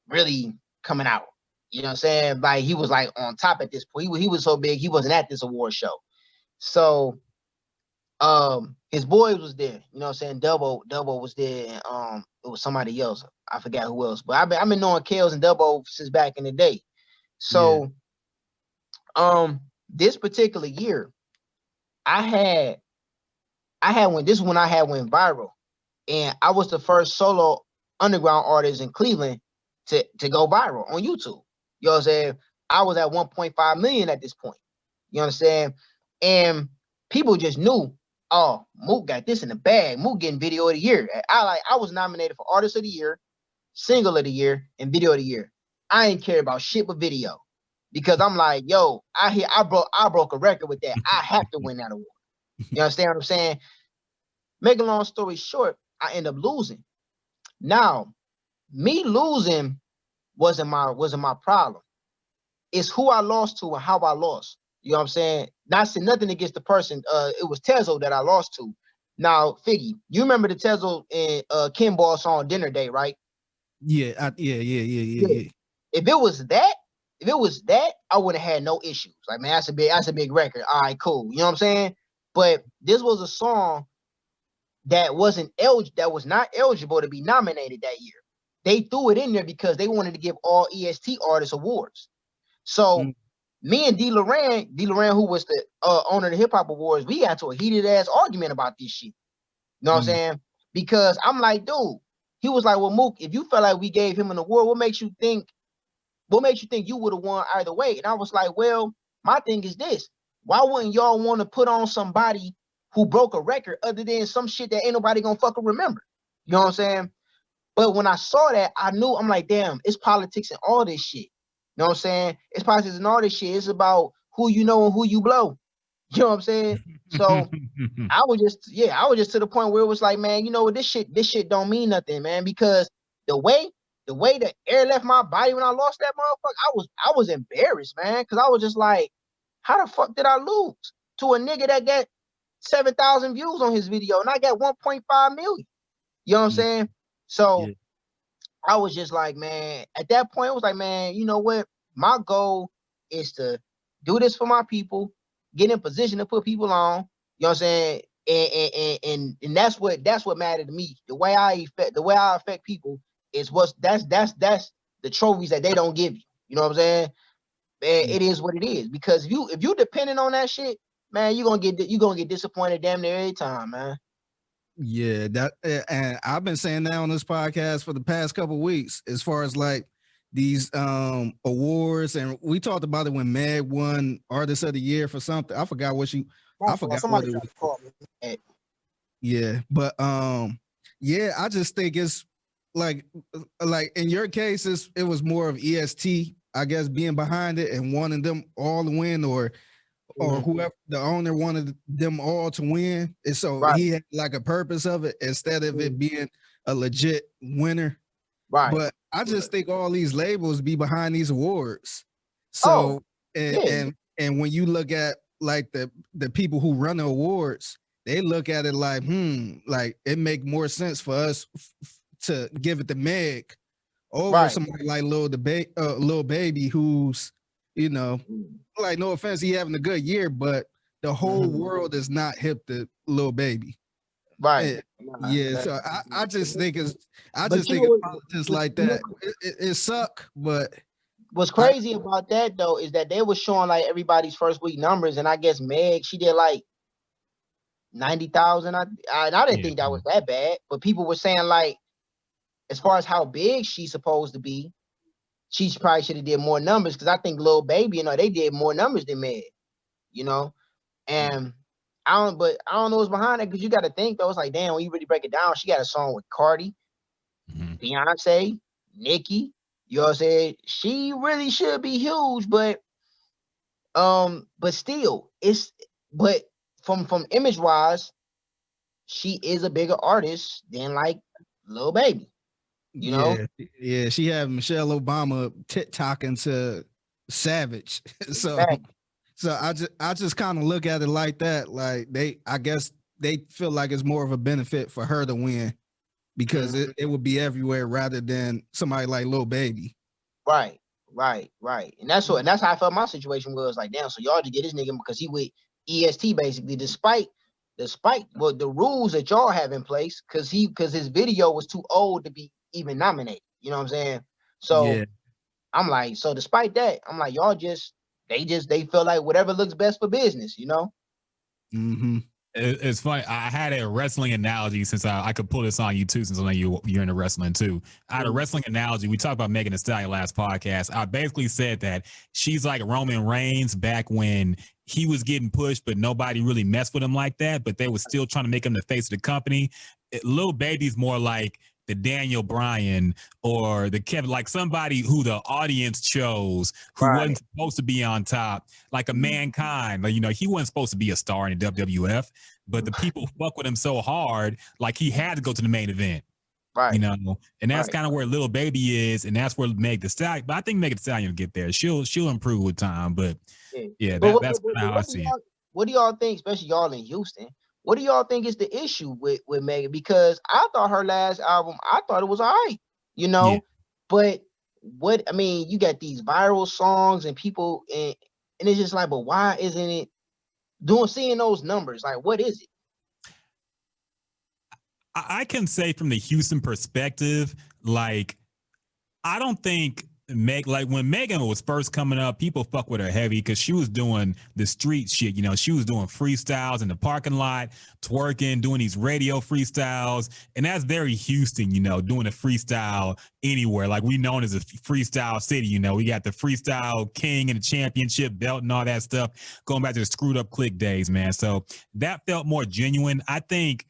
really coming out. You know what I'm saying? Like he was like on top at this point. He was so big, he wasn't at this award show. So his boy was there. You know what I'm saying? Double was there, and it was somebody else. I forgot who else. But I've been knowing Kales and Double since back in the day. So this particular year, I had when I went viral, and I was the first solo underground artist in Cleveland to go viral on YouTube. You know what I'm saying? I was at 1.5 million at this point. You understand? And people just knew, oh, Mook got this in the bag. Mook getting video of the year. I was nominated for Artist of the Year, Single of the Year, and Video of the Year. I ain't care about shit but video. Because I'm like, yo, I broke a record with that. I have to win that award. You understand what I'm saying? Make a long story short, I end up losing. Now, me losing wasn't my problem. It's who I lost to and how I lost. You know what I'm saying? Not saying nothing against the person. It was Tezo that I lost to. Now, Figgy, you remember the Tezo and Ken Ball song Dinner Day, right? Yeah. If it was that, I would have had no issues. Like, man, that's a big record. All right, cool. You know what I'm saying? But this was a song that was not eligible to be nominated that year. They threw it in there because they wanted to give all EST artists awards. So me and D. Loran, who was the owner of the Hip Hop Awards, we got to a heated ass argument about this shit. You know what I'm saying? Because I'm like, dude, he was like, well, Mook, if you felt like we gave him an award, what makes you think you would have won either way? And I was like, well, my thing is this. Why wouldn't y'all want to put on somebody who broke a record other than some shit that ain't nobody gonna fucking remember? You know what I'm saying? But when I saw that, I knew, I'm like, damn, it's politics and all this shit. You know what I'm saying? It's politics and all this shit. It's about who you know and who you blow. You know what I'm saying? So I was just to the point where it was like, man, you know what, this shit don't mean nothing, man, because the way the air left my body when I lost that motherfucker, I was embarrassed, man, because I was just like, how the fuck did I lose to a nigga that got 7,000 views on his video and I got 1.5 million? You know what I'm saying? So I was just like, man, at that point, it was like, man, you know what? My goal is to do this for my people, get in position to put people on. You know what I'm saying? And that's what mattered to me. The way I affect people is that's the trophies that they don't give you. You know what I'm saying? And it is what it is. Because if you depending on that shit, man, you're gonna get disappointed damn near every time, man. Yeah, and I've been saying that on this podcast for the past couple of weeks, as far as like these awards, and we talked about it when Meg won Artist of the Year for something. I forgot what it was. Yeah, but yeah, I just think it's like in your case, it was more of EST, I guess, being behind it and wanting them all to win, or whoever the owner wanted them all to win. And so he had like a purpose of it instead of it being a legit winner. Right. But I just think all these labels be behind these awards. So and when you look at like the people who run the awards, they look at it like, like it make more sense for us to give it to Meg over somebody like Lil Baby, who's, you know, like, no offense, he having a good year, but the whole world is not hip to Lil Baby. Right. Yeah. So I just think it's politics like that. It suck, but What's crazy about that though is that they were showing like everybody's first week numbers, and I guess Meg, she did like 90,000. I didn't think that was that bad, but people were saying like, as far as how big she's supposed to be, she probably should have did more numbers, because I think Lil Baby, they did more numbers than Meg, and I don't know what's behind it, because you got to think though, it's like, damn, when you really break it down, she got a song with Cardi, Beyonce, Nicki, you know what I'm saying? She really should be huge, but still, but from image wise, she is a bigger artist than like Lil Baby. Yeah, she had Michelle Obama TikToking to Savage. So I just kind of look at it like that. Like I guess they feel like it's more of a benefit for her to win, because it would be everywhere rather than somebody like Lil Baby. Right. And that's how I felt my situation was. Like, damn, so y'all just get this nigga because he with EST basically, despite the rules that y'all have in place, because his video was too old to be even nominated. You know what I'm saying? So I'm like, so despite that, I'm like, y'all they feel like whatever looks best for business, Mm-hmm. It's funny. I had a wrestling analogy, since I could pull this on you too, since I know you're into wrestling too. I had a wrestling analogy. We talked about Megan Thee Stallion last podcast. I basically said that she's like Roman Reigns back when he was getting pushed, but nobody really messed with him like that. But they were still trying to make him the face of the company. Lil Baby's more like the Daniel Bryan or the Kevin, like somebody who the audience chose, who wasn't supposed to be on top, like a Mankind. Like, he wasn't supposed to be a star in the WWF, but the people fuck with him so hard, like he had to go to the main event. Right. And that's kind of where Lil Baby is, and that's where Meg Thee Stallion. But I think Meg Thee Stallion will get there. She'll improve with time. But that's how I see it. What do y'all think, especially y'all in Houston? What do y'all think is the issue with Megan? Because I thought her last album, I thought it was all right, but you got these viral songs and people, and it's just like, but why isn't it seeing those numbers? Like, what is it? I can say from the Houston perspective, like, I don't think like when Megan was first coming up, people fuck with her heavy because she was doing the street shit. She was doing freestyles in the parking lot, twerking, doing these radio freestyles. And that's very Houston, doing a freestyle anywhere. Like, we known as a freestyle city, we got the freestyle king and the championship belt and all that stuff going back to the Screwed Up Click days, man. So that felt more genuine, I think.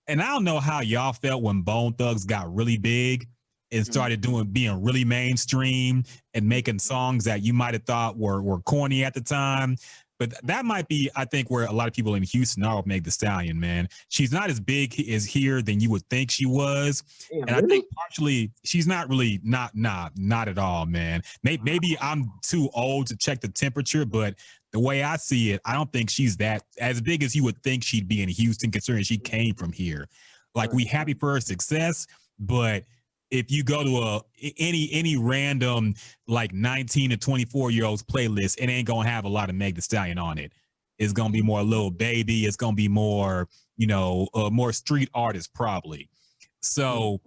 And I don't know how y'all felt when Bone Thugs got really big and started being really mainstream and making songs that you might have thought were corny at the time. But that might be, I think, where a lot of people in Houston are with Meg Thee Stallion, man. She's not as big as here than you would think she was. And I think partially she's not really, not at all, man. Maybe I'm too old to check the temperature, but the way I see it, I don't think she's that as big as you would think she'd be in Houston, considering she came from here. Like, we happy for her success, but if you go to any random like 19 to 24-year-olds playlist, it ain't gonna have a lot of Meg Thee Stallion on it. It's gonna be more Lil Baby. It's gonna be more, more street artists probably. So,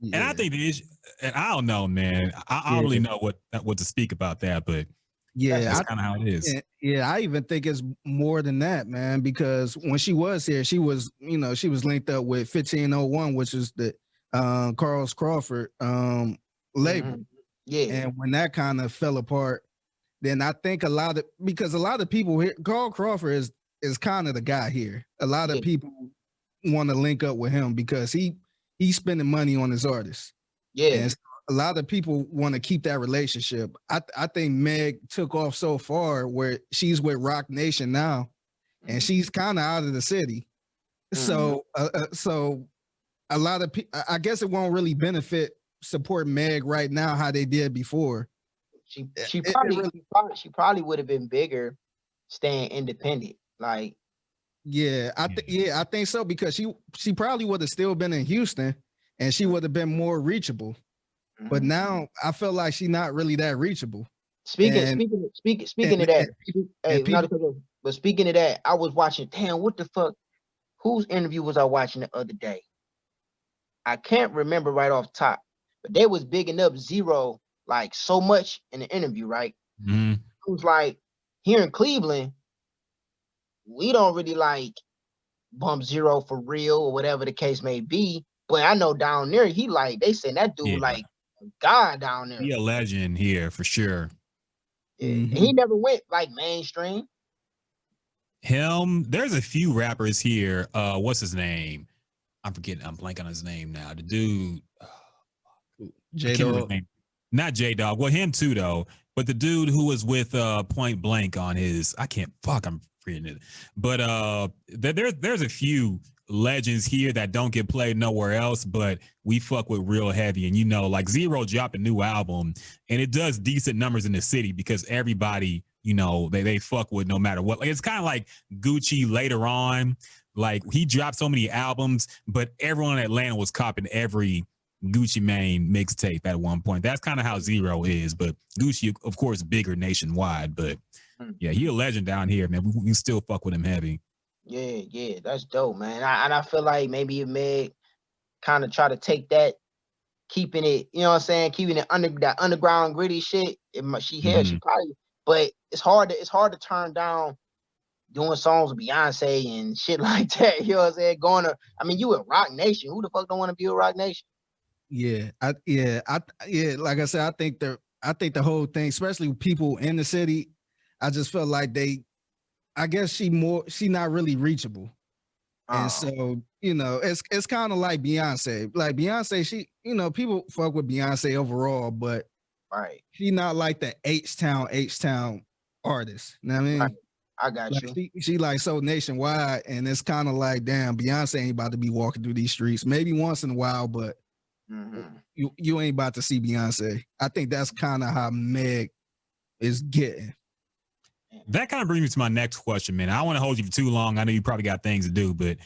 and I think the issue, and I don't know, man. I don't really know what to speak about that, but that's kind of how it is. Yeah, I even think it's more than that, man. Because when she was here, she was linked up with 1501, which is the Carlos Crawford label. And when that kind of fell apart, then I think a lot of people here, Carl Crawford is kind of the guy here. A lot of people want to link up with him because he's spending money on his artists. And a lot of people want to keep that relationship. I think Meg took off so far where she's with Rock Nation now, and she's kind of out of the city. So a lot of people, I guess it won't really benefit support Meg right now how they did before. She probably would have been bigger staying independent. Like, I think so, because she probably would have still been in Houston and she would have been more reachable. But now I feel like she's not really that reachable. Speaking of that, but speaking of that, I was watching. Damn, what the fuck? Whose interview was I watching the other day? I can't remember right off top, but they was bigging up Zero like so much in the interview, right? Mm-hmm. It was like here in Cleveland, we don't really like bump zero for real or whatever the case may be. But I know down there, he like they said that dude Yeah. like God down there. Be a legend here for sure. Yeah. And he never went like mainstream. Him, there's a few rappers here. What's his name? I'm forgetting. I'm blanking on his name now. The dude, J Dog. Not J Dog. Well, him too though. But the dude who was with Point Blank on his, I can't. Fuck, I'm forgetting it. But there's a few legends here that don't get played nowhere else, but we fuck with real heavy. And you know, like Zero dropped a new album, and it does decent numbers in the city because everybody, you know, they fuck with no matter what. Like it's kind of like Gucci later on. Like he dropped so many albums, but everyone in Atlanta was copping every Gucci Mane mixtape at one point. That's kind of how Zero is, but Gucci, of course, bigger nationwide. But yeah, he a legend down here, man. We still fuck with him heavy. Yeah, that's dope, man. I feel like maybe it may kind of try to take that, keeping it, you know what I'm saying, keeping it under that underground gritty shit. She probably, but it's hard to turn down doing songs with Beyonce and shit like that. You know what I'm saying? You in Rock Nation. Who the fuck don't want to be a Rock Nation? Yeah, like I said, I think the whole thing, especially people in the city, I just felt like I guess she not really reachable. And so, you know, it's kind of like Beyonce. Like Beyonce, she, you know, people fuck with Beyonce overall, but she not like the H-Town artist. You know what I mean? Right. I got like you. She like so nationwide, and it's kind of like, damn, Beyonce ain't about to be walking through these streets. Maybe once in a while, but you ain't about to see Beyonce. I think that's kind of how Meg is getting. That kind of brings me to my next question, man. I don't want to hold you for too long. I know you probably got things to do, but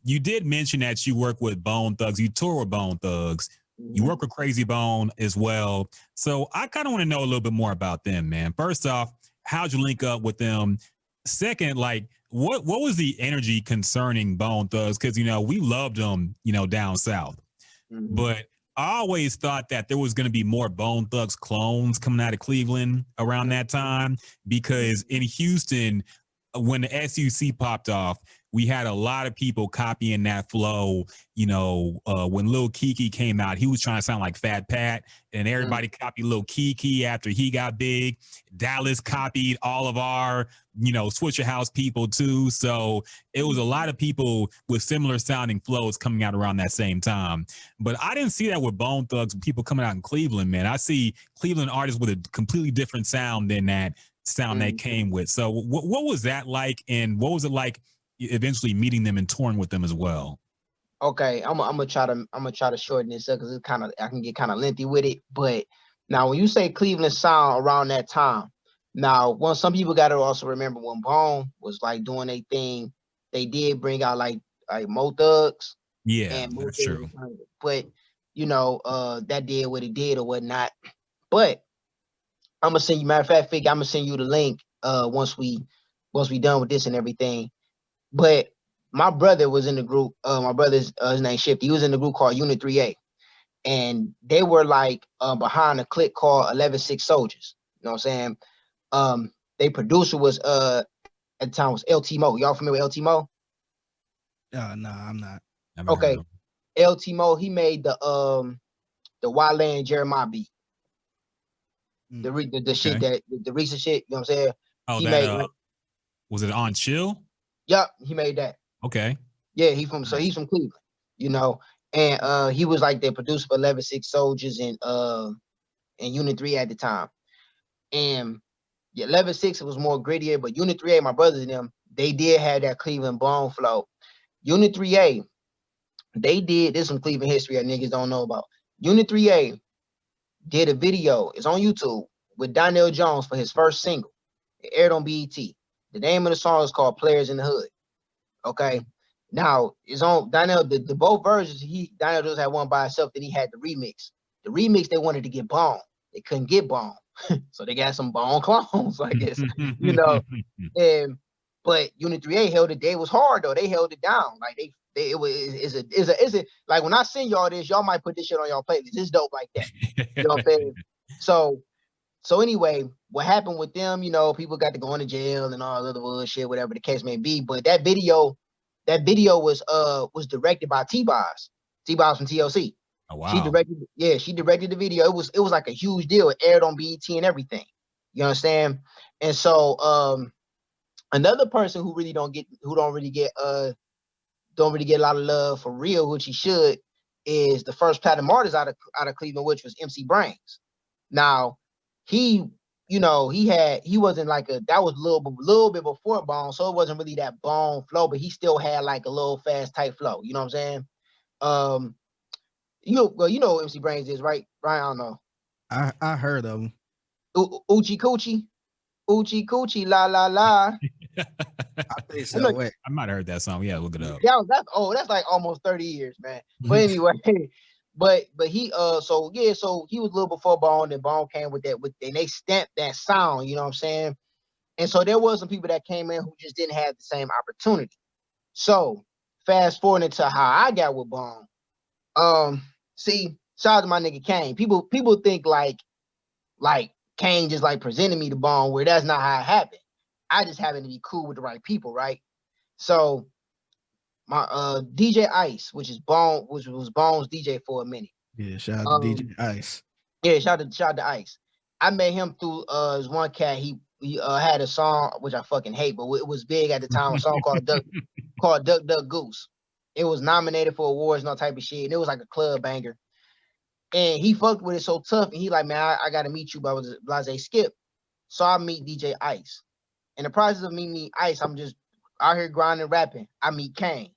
you did mention that you work with Bone Thugs. You tour with Bone Thugs. You work with Crazy Bone as well. So I kind of want to know a little bit more about them, man. First off, how'd you link up with them? Second, like, what was the energy concerning Bone Thugs? Because, you know, we loved them, you know, down south. But I always thought that there was going to be more Bone Thugs clones coming out of Cleveland around that time, because in Houston, when the SUC popped off, we had a lot of people copying that flow. You know, when Lil Keke came out, he was trying to sound like Fat Pat, and everybody copied Lil Keke after he got big. Dallas copied all of our, you know, Switcher House people too. So it was a lot of people with similar sounding flows coming out around that same time. But I didn't see that with Bone Thugs, people coming out in Cleveland, man. I see Cleveland artists with a completely different sound than that sound they came with. So what was that like, and what was it like eventually meeting them and touring with them as well? Okay, I'm gonna try to shorten this up because it's kind of, I can get kind of lengthy with it. But now, when you say Cleveland sound around that time, now, some people got to also remember when Bone was like doing their thing, they did bring out like Mo Thugs. Yeah, and Mo that's Thugs, true. but you know, that did what it did or whatnot. But I'm gonna send you. Matter of fact, I'm gonna send you the link once we done with this and everything. But my brother was in the group. My brother's his name Shifty. He was in the group called Unit 3A, and they were like behind a clique called 11-6 Soldiers. You know what I'm saying? Their producer was at the time was LT Mo. Y'all familiar with LT Mo? No, I'm not. Okay, LT Mo. He made the Wale and Jeremiah beat. The shit that the recent shit. You know what I'm saying? Oh, he that made. Was it on Chill? Yep, he made that. Okay. Yeah, he's from Cleveland, you know, and he was like the producer for 11-6 Soldiers and Unit 3 at the time. And 11-6 was more grittier, but Unit 3A, my brothers and them, they did have that Cleveland Bone flow. Unit 3A, they did, there's some Cleveland history that niggas don't know about. Unit 3A did a video, it's on YouTube, with Donnell Jones for his first single. It aired on BET. The name of the song is called Players in the Hood. Okay. Now it's on Donnell, the both versions. Donnell just had one by himself, then he had the remix. The remix, they wanted to get Bone. They couldn't get Bone. So they got some Bone clones, I guess. You know. But Unit 3A held it. They was hard though. They held it down. Like it's a like when I send y'all this, y'all might put this shit on y'all playlist. It's dope like that. You know what I'm saying? So anyway, what happened with them, you know, people got to go into jail and all other bullshit, whatever the case may be. But that video was directed by T-Boz from TLC. Oh, wow. She directed the video. It was like a huge deal. It aired on BET and everything. You understand? And so another person who don't really get a lot of love for real, which he should, is the first platinum artist out of Cleveland, which was MC Brains. Now, he wasn't like that was a little bit before Bone, so it wasn't really that Bone flow, but he still had like a little fast type flow. You know what I'm saying? You know what MC Brains is, right? Brian, I don't know. I heard of him. Uchi Coochie, la la la. I think so. Wait. I might have heard that song. Yeah, look it up. That's like almost 30 years, man. But anyway, but he so he was a little before Bone, and Bone came with and they stamped that sound, you know what I'm saying? And so there was some people that came in who just didn't have the same opportunity. So fast forward into how I got with Bone. See, shout out to my nigga Kane. People think like Kane just like presented me to Bone, where that's not how it happened. I just happened to be cool with the right people, right? So my DJ Ice, which was Bone's DJ for a minute. Yeah, shout out to DJ Ice. Yeah, shout out to Ice. I met him through this one cat. He had a song which I fucking hate, but it was big at the time. A song called Duck Duck Goose. It was nominated for awards and all type of shit, and it was like a club banger. And he fucked with it so tough, and he like, man, I gotta meet you, but Blase Skip. So I meet DJ Ice. In the process of me meeting Ice, I'm just out here grinding, rapping. I meet Kane.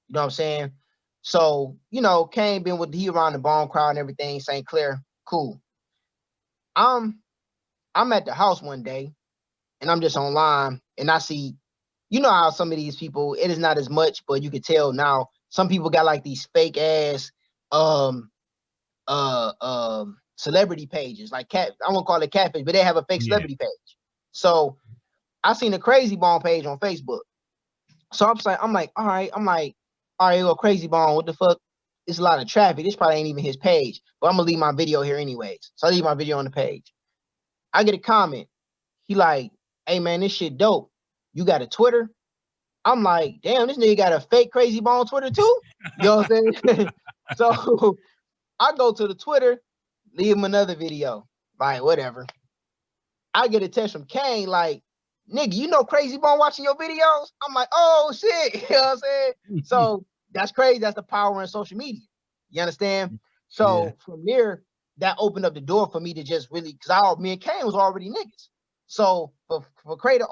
You know what I'm saying? So, you know, Kane been he around the Bone crowd and everything, St. Clair, cool. I'm at the house one day, and I'm just online, and I see, you know how some of these people, it is not as much, but you can tell now, some people got like these fake ass celebrity pages, like I won't call it catfish, but they have a fake celebrity page. So I seen a Crazy Bone page on Facebook. So I'm like, all right, well, Crazy Bone, what the fuck? It's a lot of traffic. This probably ain't even his page, but I'm gonna leave my video here anyways. So I leave my video on the page. I get a comment. He like, hey man, this shit dope. You got a Twitter? I'm like, damn, this nigga got a fake Crazy Bone Twitter too? You know what I'm saying? So I go to the Twitter, leave him another video. Like, whatever. I get a text from Kane like, nigga, you know Crazy Bone watching your videos? I'm like, oh shit. You know what I'm saying? So that's crazy. That's the power in social media. You understand? So from there, that opened up the door for me to just really, because me and Kane was already niggas. So for Crater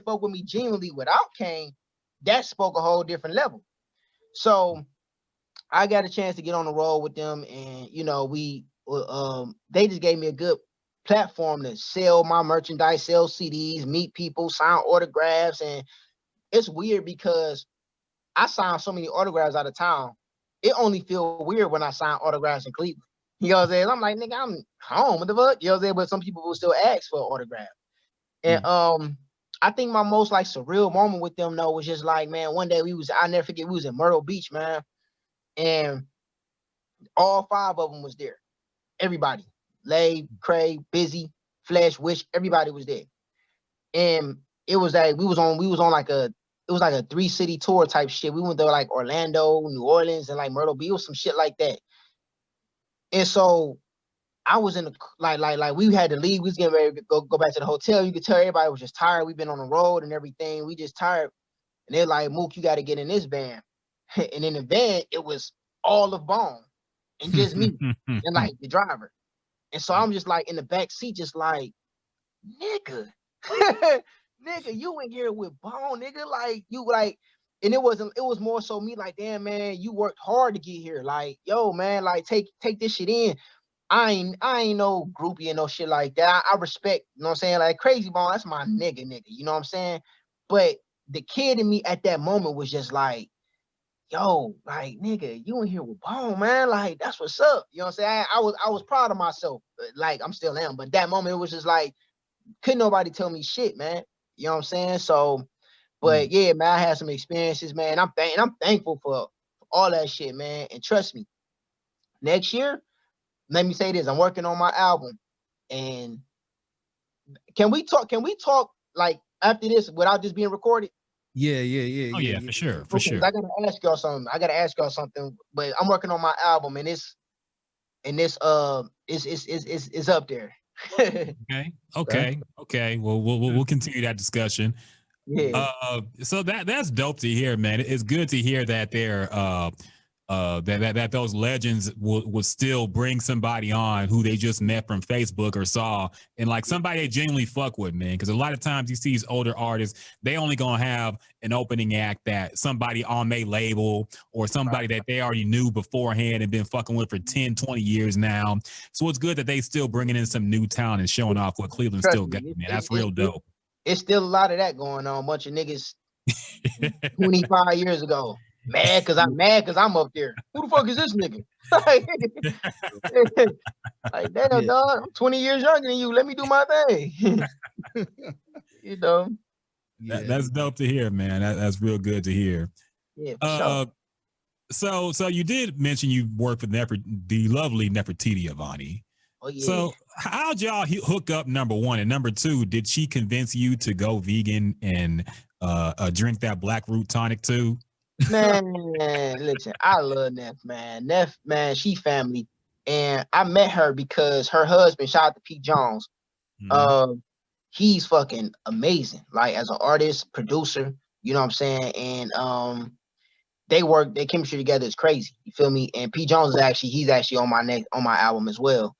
fuck with me genuinely without Kane, that spoke a whole different level. So I got a chance to get on the road with them, and you know, they just gave me a good platform to sell my merchandise, sell CDs, meet people, sign autographs. And it's weird because I signed so many autographs out of town. It only feel weird when I sign autographs in Cleveland. You know what I'm saying? I'm like, nigga, I'm home. What the fuck? You know what I'm saying? But some people will still ask for an autograph. And I think my most like surreal moment with them though was just like, man, one day I'll never forget, we was in Myrtle Beach, man. And all 5 of them was there. Everybody. Lay, Craig, Busy, Flash, Wish, everybody was there. And it was like we was on like a 3-city tour type shit. We went to like Orlando, New Orleans, and like Myrtle Beach, or some shit like that. And so I was in the like we had to leave. We was getting ready to go back to the hotel. You could tell everybody was just tired. We've been on the road and everything. We just tired. And they're like, Mook, you got to get in this van. And in the van, it was all of Bone and just me and like the driver. And so I'm just like in the back seat, just like, nigga, nigga, you in here with Bone, nigga, like you like. And it was more so me like, damn man, you worked hard to get here. Like, yo, man, like take this shit in. I ain't no groupie and no shit like that. I respect, you know what I'm saying? Like Crazy Bone, that's my nigga, you know what I'm saying? But the kid in me at that moment was just like, yo, like nigga, you in here with Bone, man. Like, that's what's up. You know what I'm saying? I was proud of myself. Like, I'm still am, but that moment it was just like, couldn't nobody tell me shit, man. You know what I'm saying? So, but yeah, man, I had some experiences, man. I'm thankful for all that shit, man. And trust me, next year, let me say this, I'm working on my album. And can we talk like after this without this being recorded? Oh yeah, for sure, for Okay, sure. I gotta ask y'all something. But I'm working on my album, and it's up there. Okay. Well, we'll continue that discussion. Yeah. So that's dope to hear, man. It's good to hear that that those legends will still bring somebody on who they just met from Facebook or saw, and like somebody they genuinely fuck with, man. Because a lot of times you see these older artists, they only gonna have an opening act that somebody on their label or somebody that they already knew beforehand and been fucking with for 10, 20 years now. So it's good that they still bringing in some new talent and showing off what Cleveland still got, man. That's real dope. It's still a lot of that going on. A bunch of niggas 25 years ago. Mad because I'm up there. Who the fuck is this nigga? Like damn, dog. I'm 20 years younger than you. Let me do my thing. You know. That's dope to hear, man. That's real good to hear. Yeah, for sure. So you did mention you worked with the lovely Nefertiti Avani. Oh yeah. So how'd y'all hook up? Number one, and number two, did she convince you to go vegan and drink that black root tonic too? Man, listen, I love Neff, man. Neff, man, she family. And I met her because her husband, shout out to Pete Jones. He's fucking amazing. Like as an artist, producer, you know what I'm saying? And their chemistry together is crazy. You feel me? And Pete Jones he's actually on my album as well.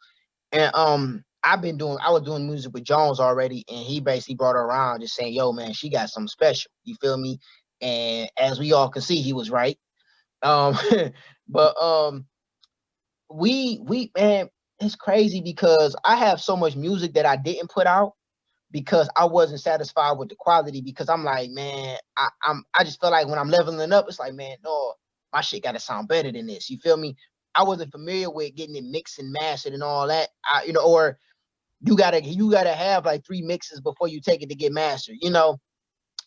And I was doing music with Jones already, and he basically brought her around just saying, yo, man, she got something special. You feel me? And as we all can see, he was right. But we man, it's crazy because I have so much music that I didn't put out because I wasn't satisfied with the quality, because I'm like, man, I just feel like when I'm leveling up, it's like, man, no, my shit gotta sound better than this. You feel me? I wasn't familiar with getting it mixed and mastered and all that. Or you gotta have like 3 mixes before you take it to get mastered, you know.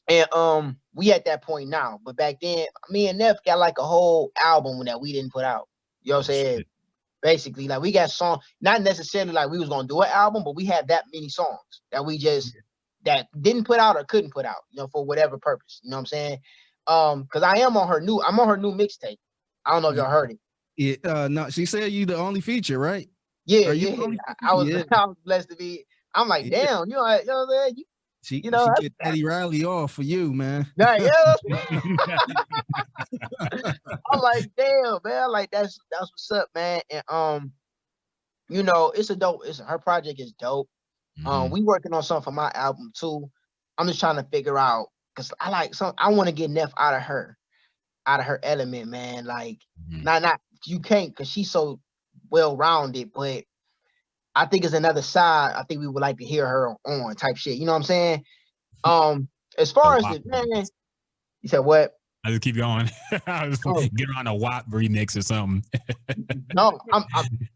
And we at that point now. But back then, me and Neff got like a whole album that we didn't put out. You know what I'm saying? Shit. Basically, like we got songs, not necessarily like we was gonna do an album, but we had that many songs that we just that didn't put out or couldn't put out, you know, for whatever purpose. You know what I'm saying? Because I'm on her new mixtape. I don't know if y'all heard it. No, she said you the only feature, right? Yeah. I was blessed to be. I'm like, damn, you know what I'm saying? She get Eddie Riley off for you, man. Yeah. I'm like, damn, man. Like that's what's up, man. And you know, her project is dope. We working on something for my album too. I'm just trying to figure out, because I want to get Neff out of her element, man. Like not you can't, because she's so well rounded, but I think it's another side I think we would like to hear her on type shit. You know what I'm saying? As far as the man, you said what? I just keep going. I just get on a WAP remix or something. No, I'm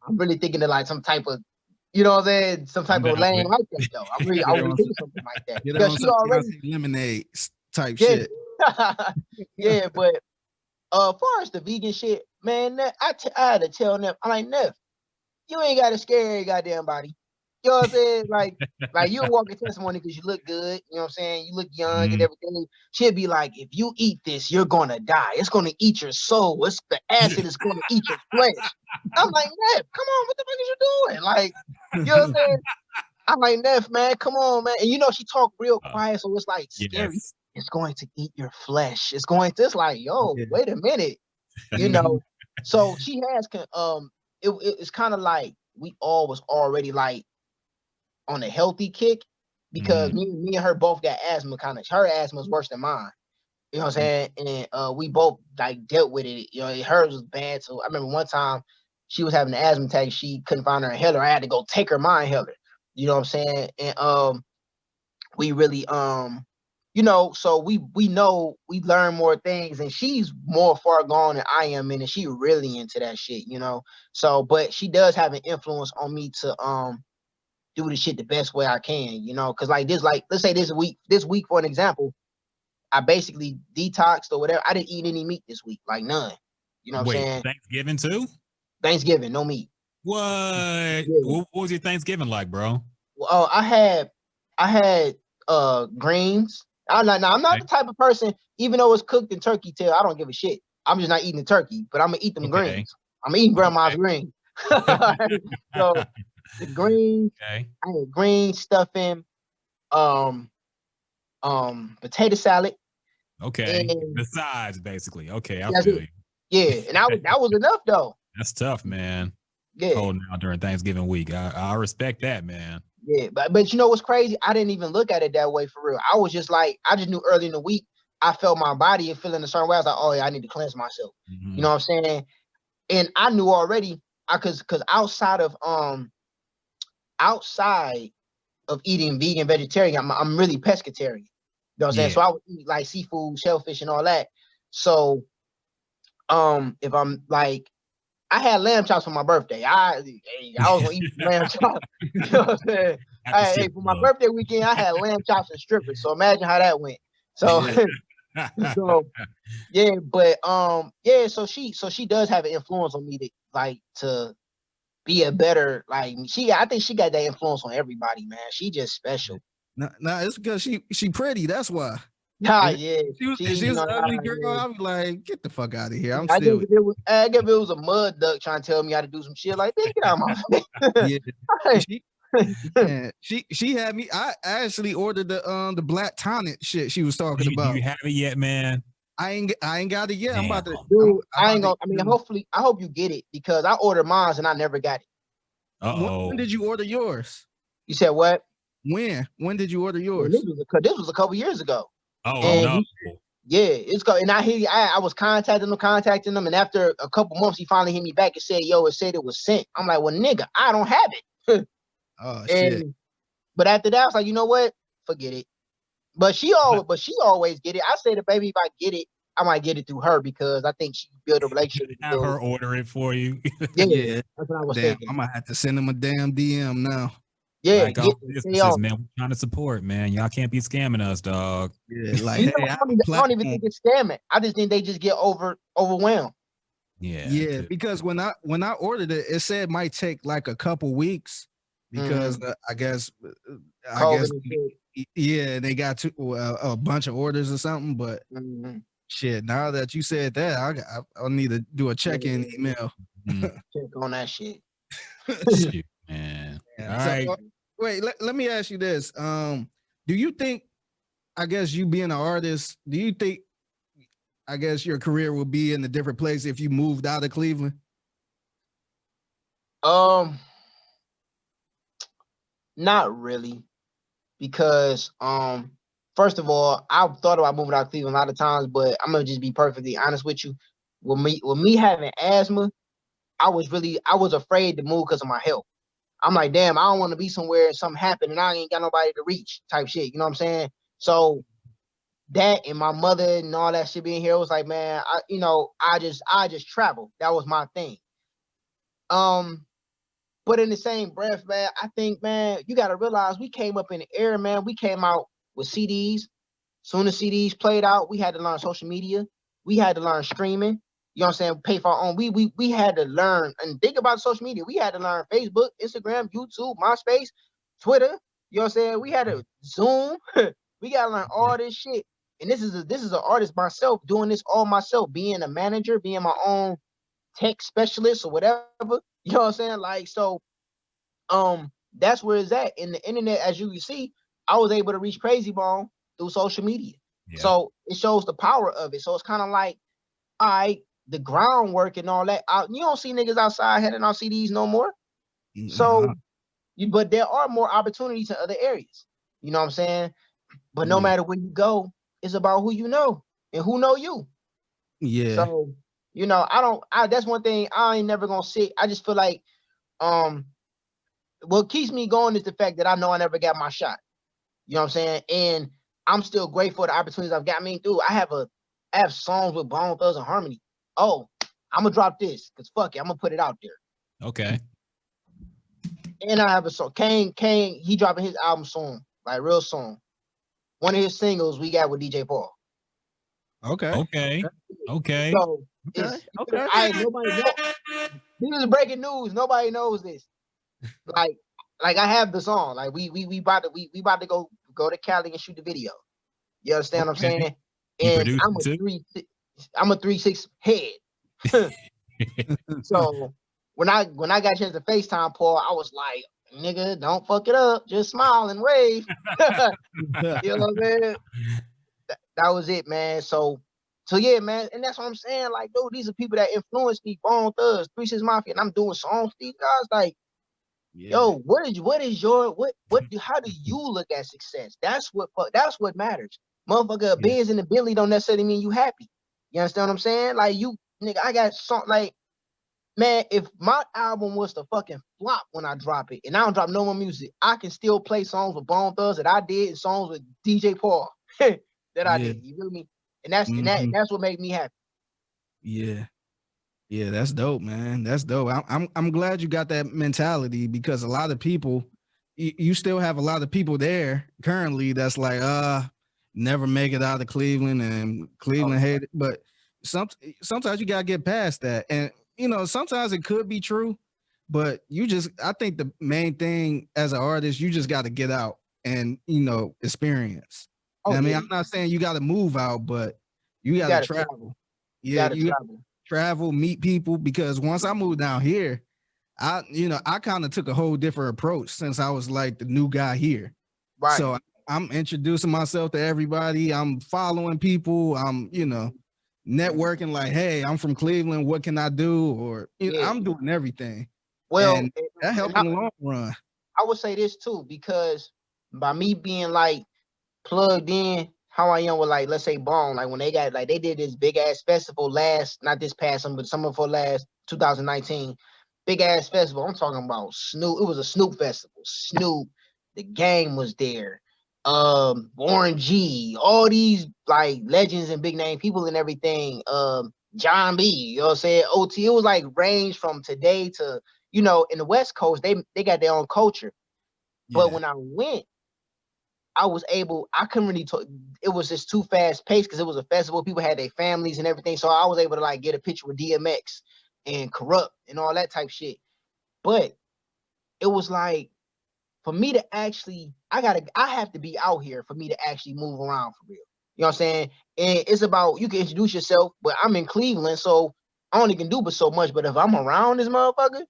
really thinking of like some type of, you know what I'm saying, some type of lane like that though. I really thinking something like that. Because she already lemonade type shit. Yeah, but as far as the vegan shit, man, I had to tell Neff, I'm like, Neff, you ain't got to scare your goddamn body. You know what I'm saying? Like you'll walk in testimony because you look good. You know what I'm saying? You look young and everything. She'll be like, if you eat this, you're going to die. It's going to eat your soul. The acid is going to eat your flesh. I'm like, Neff, come on. What the fuck is you doing? Like, you know what I'm saying? I'm like, Neff, man, come on, man. And you know, she talked real quiet, so it's like scary. Yes. It's going to eat your flesh. It's like, yo, wait a minute. You know, so she has, it's kind of like we all was already like on a healthy kick, because me and her both got asthma. Her asthma is worse than mine. You know what I'm saying? And we both like dealt with it. You know, hers was bad. So I remember one time she was having an asthma attack. She couldn't find her inhaler. I had to go take her my inhaler. You know what I'm saying? And we really you know, so we know we learn more things, and she's more far gone than I am, and she really into that shit, you know. So, but she does have an influence on me to do the shit the best way I can, you know, because like this, like let's say this week for an example, I basically detoxed or whatever. I didn't eat any meat this week, like none. You know what I'm saying? Thanksgiving too? Thanksgiving, no meat. What? Yeah. What was your Thanksgiving like, bro? Well, I had greens. I'm not the type of person, even though it's cooked in turkey tail, I don't give a shit. I'm just not eating the turkey, but I'm gonna eat them Okay. greens. I'm eating grandma's greens. So the greens, Okay. I had green stuffing, um, potato salad, Okay. and The sides, basically. Okay, I that's feel it. you. Yeah, and that was enough though. That's tough, man. Yeah, Holding out during Thanksgiving week. I respect that, man. yeah. But you know what's crazy? I didn't even look at it that way for real. I was just like, I just knew early in the week, I felt my body and feeling a certain way. I was like, oh yeah, I need to cleanse myself. You know what I'm saying? And I knew already, cause outside of eating vegan, vegetarian, I'm really pescatarian. You know what I'm saying? Yeah. So I would eat like seafood, shellfish, and all that. So if I'm like, I had lamb chops for my birthday. I was gonna eat lamb chops. You know what I'm saying? At the Hey, strip for my club. birthday weekend, I had lamb chops and strippers. So imagine how that went. So so yeah, but yeah, so she does have an influence on me to be a better, like, I think she got that influence on everybody, man. She just special. No, it's because she pretty. That's why. Nah, If yeah. if she You was know, an ugly girl, yeah. I'd be like, get the fuck out of here. I'm I guess still if it was a mud duck trying to tell me how to do some shit like that, get out of my yeah. face. She man, she had me. I actually ordered the black tonic shit she was talking Do about. you have it yet, man? I ain't got it yet. I'm about to. Dude, I'm I ain't about gonna. I mean, hopefully, I hope you get it because I ordered mine and I never got it. When did you order yours? You said what? When did you order Well, yours? this was a couple years ago. Oh And no. yeah, it's go. And I was contacting them, and after a couple months, he finally hit me back and said, "Yo, it said it was sent." I'm like, "Well, nigga, I don't have it." Oh shit. But after that, I was like, you know what? Forget it. But she always get it. I say to baby, if I get it, I might get it through her because I think she built a relationship with the Have dude. her order it for you. Yeah. That's what I was Damn, thinking. I might have to send him a damn DM now. Yeah, Like all businesses, man. We're trying to support, man. Y'all can't be scamming us, dog. Yeah, like hey, I don't even think it's scamming. I just think they just get overwhelmed. Yeah, because when I ordered it, it said it might take like a couple weeks because I guess yeah, they got a bunch of orders or something. But shit, now that you said that, I'll need to do a check-in email. Check on that shit. Shoot, man. All right. Wait, let me ask you this. Do you think, I guess you being an artist, do you think, I guess your career will be in a different place if you moved out of Cleveland? Not really, because first of all, I've thought about moving out of Cleveland a lot of times, but I'm gonna just be perfectly honest with you. With me having asthma, I was afraid to move because of my health. I'm like, damn, I don't want to be somewhere and something happened and I ain't got nobody to reach type shit. You know what I'm saying? So that and my mother and all that shit being here, it was like, man, I just travel. That was my thing. But in the same breath, man, I think, man, you got to realize we came up in the era, man. We came out with CDs. Soon as CDs played out, we had to learn social media. We had to learn streaming. You know what I'm saying? Pay for our own. We had to learn and think about social media. We had to learn Facebook, Instagram, YouTube, MySpace, Twitter. You know what I'm saying? We had to Zoom. We got to learn all this shit. And this is an artist myself doing this all myself, being a manager, being my own tech specialist or whatever. You know what I'm saying? Like, so that's where it's at. In the internet, as you can see, I was able to reach Crazy Bone through social media. Yeah. So it shows the power of it. So it's kind of like, all right, the groundwork and all that. You don't see niggas outside heading out CDs no more. So, but there are more opportunities in other areas. You know what I'm saying? But no matter where you go, it's about who you know and who know you. Yeah. So, that's one thing I ain't never gonna sit. I just feel like, what keeps me going is the fact that I know I never got my shot. You know what I'm saying? And I'm still grateful for the opportunities I've got. I mean, dude, I have songs with Bone Thugs and Harmony. Oh, I'm gonna drop this because fuck it, I'm gonna put it out there. Okay. And I have a song. Kane, he dropping his album soon, like real soon. One of his singles we got with DJ Paul. Okay. So nobody know. This is breaking news. Nobody knows this. Like, I have the song. Like we about to go to Cali and shoot the video. You understand what I'm saying? You And produced it too? I'm a 3-6 head. So when I got a chance to FaceTime Paul, I was like, nigga, don't fuck it up. Just smile and wave. You know what I'm saying? That was it, man. So yeah, man. And that's what I'm saying. Like, dude, these are people that influence me. Bone Thugs, 3-6 Mafia, and I'm doing songs for these guys. Like, yo, how do you look at success? That's what matters. Motherfucker, Benz in the Bentley don't necessarily mean you happy. You understand what I'm saying? Like, you, nigga, I got song like, man, if my album was to fucking flop when I drop it and I don't drop no more music, I can still play songs with Bone Thugs that I did and songs with DJ Paul that I did. You feel me? And that's what made me happy. Yeah. Yeah, that's dope, man. That's dope. I'm glad you got that mentality, because a lot of people, you still have a lot of people there currently that's like, never make it out of Cleveland, and Cleveland hate it. But sometimes you gotta get past that. And sometimes it could be true, but I think the main thing as an artist, you just gotta get out and experience. I mean, I'm not saying you gotta move out, but you gotta travel. Yeah, you gotta travel, meet people, because once I moved down here, I kind of took a whole different approach since I was like the new guy here. Right. So I'm introducing myself to everybody. I'm following people. I'm, networking, like, hey, I'm from Cleveland. What can I do? Or I'm doing everything. Well, and that helped in the long run. I would say this too, because by me being like plugged in, how I am with, like, let's say Bone, like when they did this big ass festival not this past summer, but summer for last 2019, big ass festival. I'm talking about Snoop. It was a Snoop festival. Snoop, the Game was there. Warren G, all these like legends and big name people and everything. John B, you know what I'm saying? OT. It was like range from today to, in the West Coast, they got their own culture. Yeah. But when I went, I couldn't really talk. It was just too fast paced because it was a festival. People had their families and everything. So I was able to like get a picture with DMX and Corrupt and all that type shit. But it was like, for me to actually, I have to be out here for me to actually move around for real. You know what I'm saying? And it's about, you can introduce yourself, but I'm in Cleveland, so I only can do but so much. But if I'm around this motherfucker,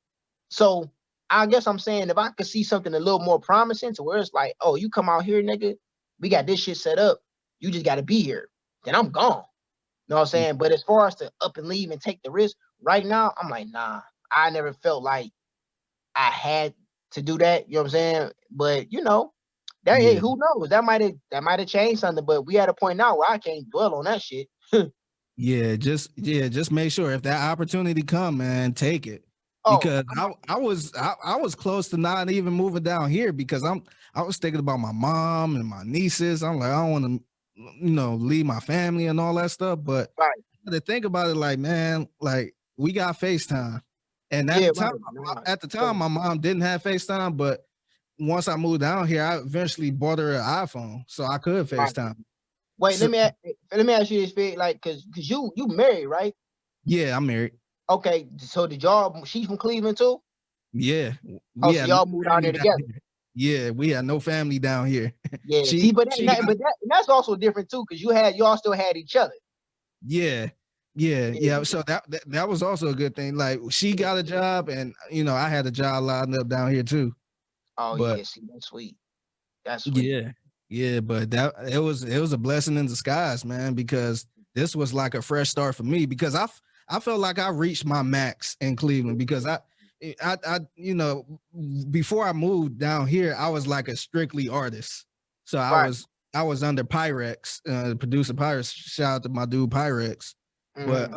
so I guess I'm saying, if I could see something a little more promising to where it's like, oh, you come out here, nigga, we got this shit set up. You just got to be here. Then I'm gone. You know what I'm saying? But as far as to up and leave and take the risk, right now, I'm like, nah, I never felt like I had to do that. You know what I'm saying? But hey, who knows? That might have changed something. But we at a point now where I can't dwell on that shit. just make sure if that opportunity come, man, take it. Because I was close to not even moving down here, because I was thinking about my mom and my nieces. I'm like, I don't want to, leave my family and all that stuff. But to think about it, like, man, like, we got FaceTime. And at the time, my mom didn't have FaceTime, but once I moved down here, I eventually bought her an iPhone so I could FaceTime. Wait, let me ask you this, like, cause you married, right? Yeah, I'm married. Okay, so she's from Cleveland too? Yeah. So y'all moved down there together. Yeah, we had no family down here. Yeah, but that's also different too, because y'all still had each other. Yeah. So that was also a good thing. Like, she got a job, and I had a job lined up down here too. Oh, yeah, see, that's sweet. That's sweet. Yeah, but it was a blessing in disguise, man, because this was like a fresh start for me, because I felt like I reached my max in Cleveland, because I before I moved down here, I was like a strictly artist. So I was under Pyrex, producer Pyrex. Shout out to my dude Pyrex. But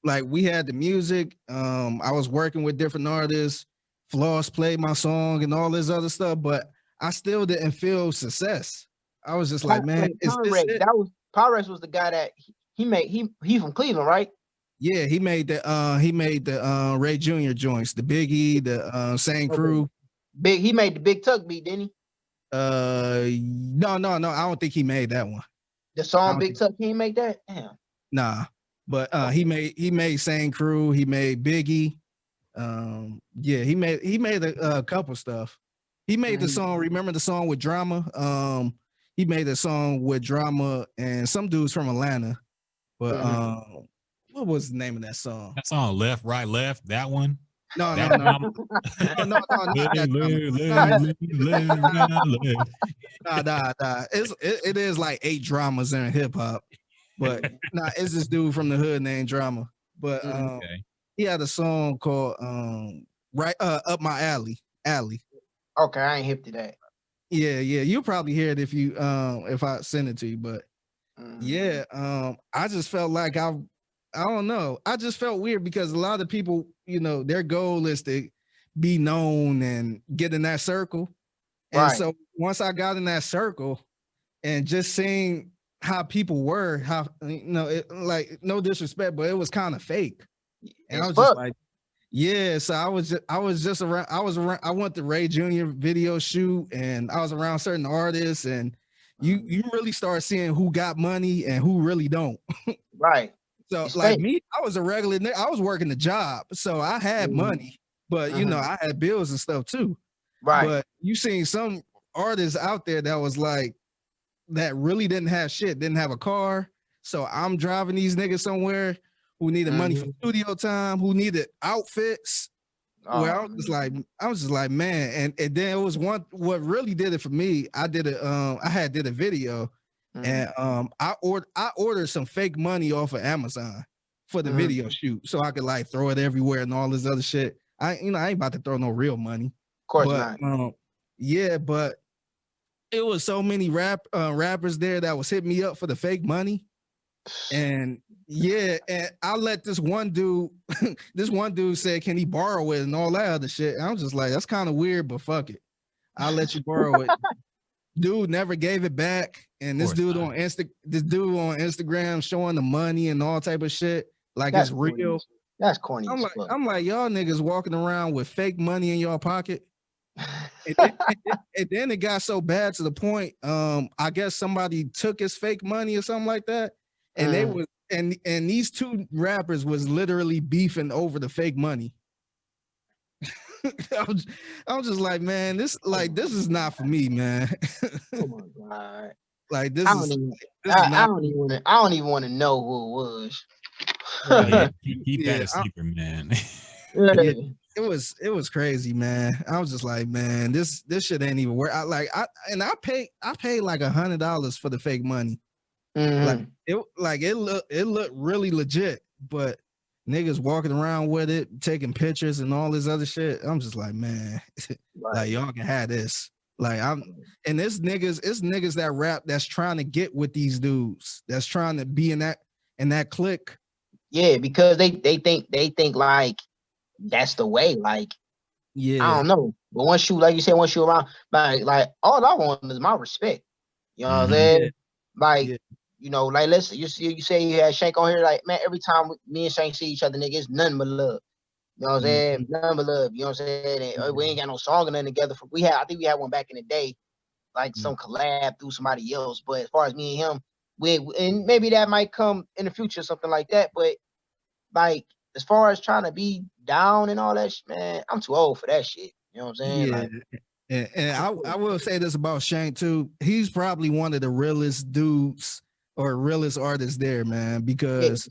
like, we had the music. I was working with different artists. Floss played my song and all this other stuff, but I still didn't feel success. I was just like, man, is this it? Pyrex was the guy that he's from Cleveland, right? Yeah, he made the Ray Jr. joints, the Biggie, the same crew. He made the Big Tuck beat, didn't he? No, I don't think he made that one. The song Big Tuck, he didn't make that? Damn. Nah. But he made Same Crew, he made Biggie. Yeah, he made a couple stuff. He made the song. Remember the song with Drama? He made a song with Drama and some dudes from Atlanta. But what was the name of that song? That song, Left, Right, Left. That one. No, that no, no, no, no, not that Drama. Nah. It is like 8 dramas in hip hop, but nah, it's this dude from the hood named Drama. But Okay. he had a song called right Up My Alley. Okay, I ain't hip to that. Yeah, you'll probably hear it if I send it to you. But yeah, I just felt like I don't know. I just felt weird because a lot of people, you know, their goal is to be known and get in that circle. And Right. so once I got in that circle and just seeing how people were, how, you know, it, like, no disrespect, but it was kind of fake. And I was just like, yeah. So I was just around. I went to Ray Jr. video shoot, and I was around certain artists, and you really start seeing who got money and who really don't. Right. So It's like fake. me, I was a regular. I was working a job, so I had money, but you know, I had bills and stuff too. Right. But you seen some artists out there that was like that really didn't have shit, didn't have a car. So I'm driving these niggas somewhere who needed money for studio time, who needed outfits. Where I was just like, man, and then it was what really did it for me. I did a video, and I ordered some fake money off of Amazon for the video shoot, so I could like throw it everywhere and all this other shit. I ain't about to throw no real money. Of course not. Yeah, but it was so many rappers there that was hitting me up for the fake money. And yeah, and I let this one dude said, can he borrow it and all that other shit. And I was just like, that's kind of weird, but fuck it. I'll let you borrow it. Dude never gave it back. And this dude on Instagram showing the money and all type of shit. Like that's it's real. That's corny. I'm like, y'all niggas walking around with fake money in your pocket. And then it got so bad to the point, I guess somebody took his fake money or something like that. And they was and these two rappers was literally beefing over the fake money. I was just like, man, this is not for me, man. Oh my god! Like this I don't even want to know who it was. Yeah, keep that a secret, man. Yeah, it was crazy, man. I was just like, man, this shit ain't even worth. I paid like $100 for the fake money. Like it looked really legit, but niggas walking around with it, taking pictures and all this other shit. I'm just like, man, like y'all can have this. Like and it's niggas that rap that's trying to get with these dudes, that's trying to be in that clique. Yeah, because they think like that's the way. Like, yeah, I don't know. But once you around, like all I want is my respect. You know what I'm saying? Yeah. Like, you know, like you say you had Shank on here, like, man, every time me and Shank see each other, nigga, it's nothing but love. You know what I'm saying? Nothing but love. You know what I'm saying? And we ain't got no song or nothing together. I think we had one back in the day, like some collab through somebody else. But as far as me and him, and maybe that might come in the future, something like that. But like, as far as trying to be down and all that shit, man, I'm too old for that shit. You know what I'm saying? Yeah. Like, and I will say this about Shank too. He's probably one of the realest dudes or realest artists there, man. Because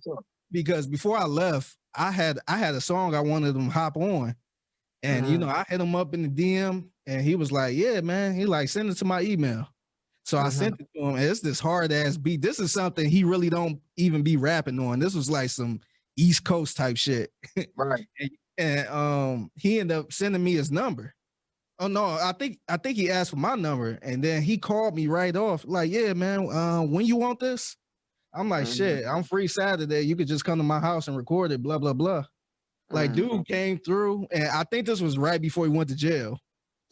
before I left, I had a song I wanted him to hop on. And you know, I hit him up in the DM and he was like, yeah, man. He like, send it to my email. So I sent it to him, and it's this hard ass beat. This is something he really don't even be rapping on. This was like some East Coast type shit. Right. And he ended up sending me his number. Oh no, I think he asked for my number, and then he called me right off, like, yeah, man, when you want this? I'm like, shit, I'm free Saturday. You could just come to my house and record it, blah, blah, blah. Like, dude came through, and I think this was right before he went to jail.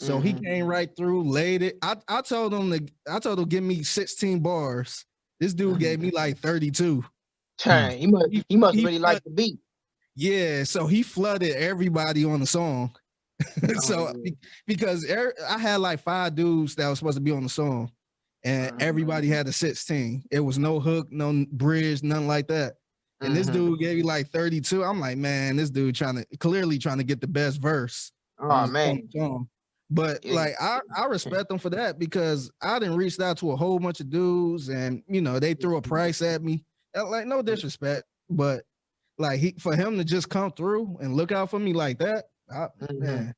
So he came right through, laid it. I told him give me 16 bars. This dude gave me like 32. He must really like the beat. Yeah, so he flooded everybody on the song. So because I had like 5 dudes that was supposed to be on the song, and everybody had a 16. It was no hook, no bridge, nothing like that. and this dude gave you like 32. I'm like, man, this dude clearly trying to get the best verse. Oh man. Song. But like I respect them for that because I didn't reach out to a whole bunch of dudes and they threw a price at me. Like no disrespect, but like for him to just come through and look out for me like that, man,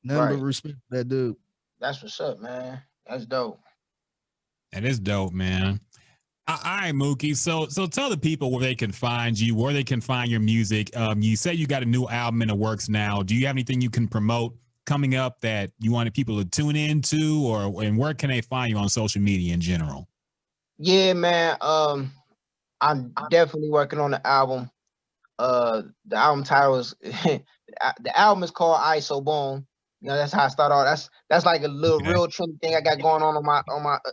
nothing but respect for that dude. That's what's up, man. That's dope. That is dope, man. All right, Mookie. So tell the people where they can find you, where they can find your music. You say you got a new album in the works now. Do you have anything you can promote coming up that you wanted people to tune into, and where can they find you on social media in general? Yeah, man. I'm definitely working on the album. The album title is the album is called ISO Boom. That's how I start off. That's like a little real trendy thing I got going on my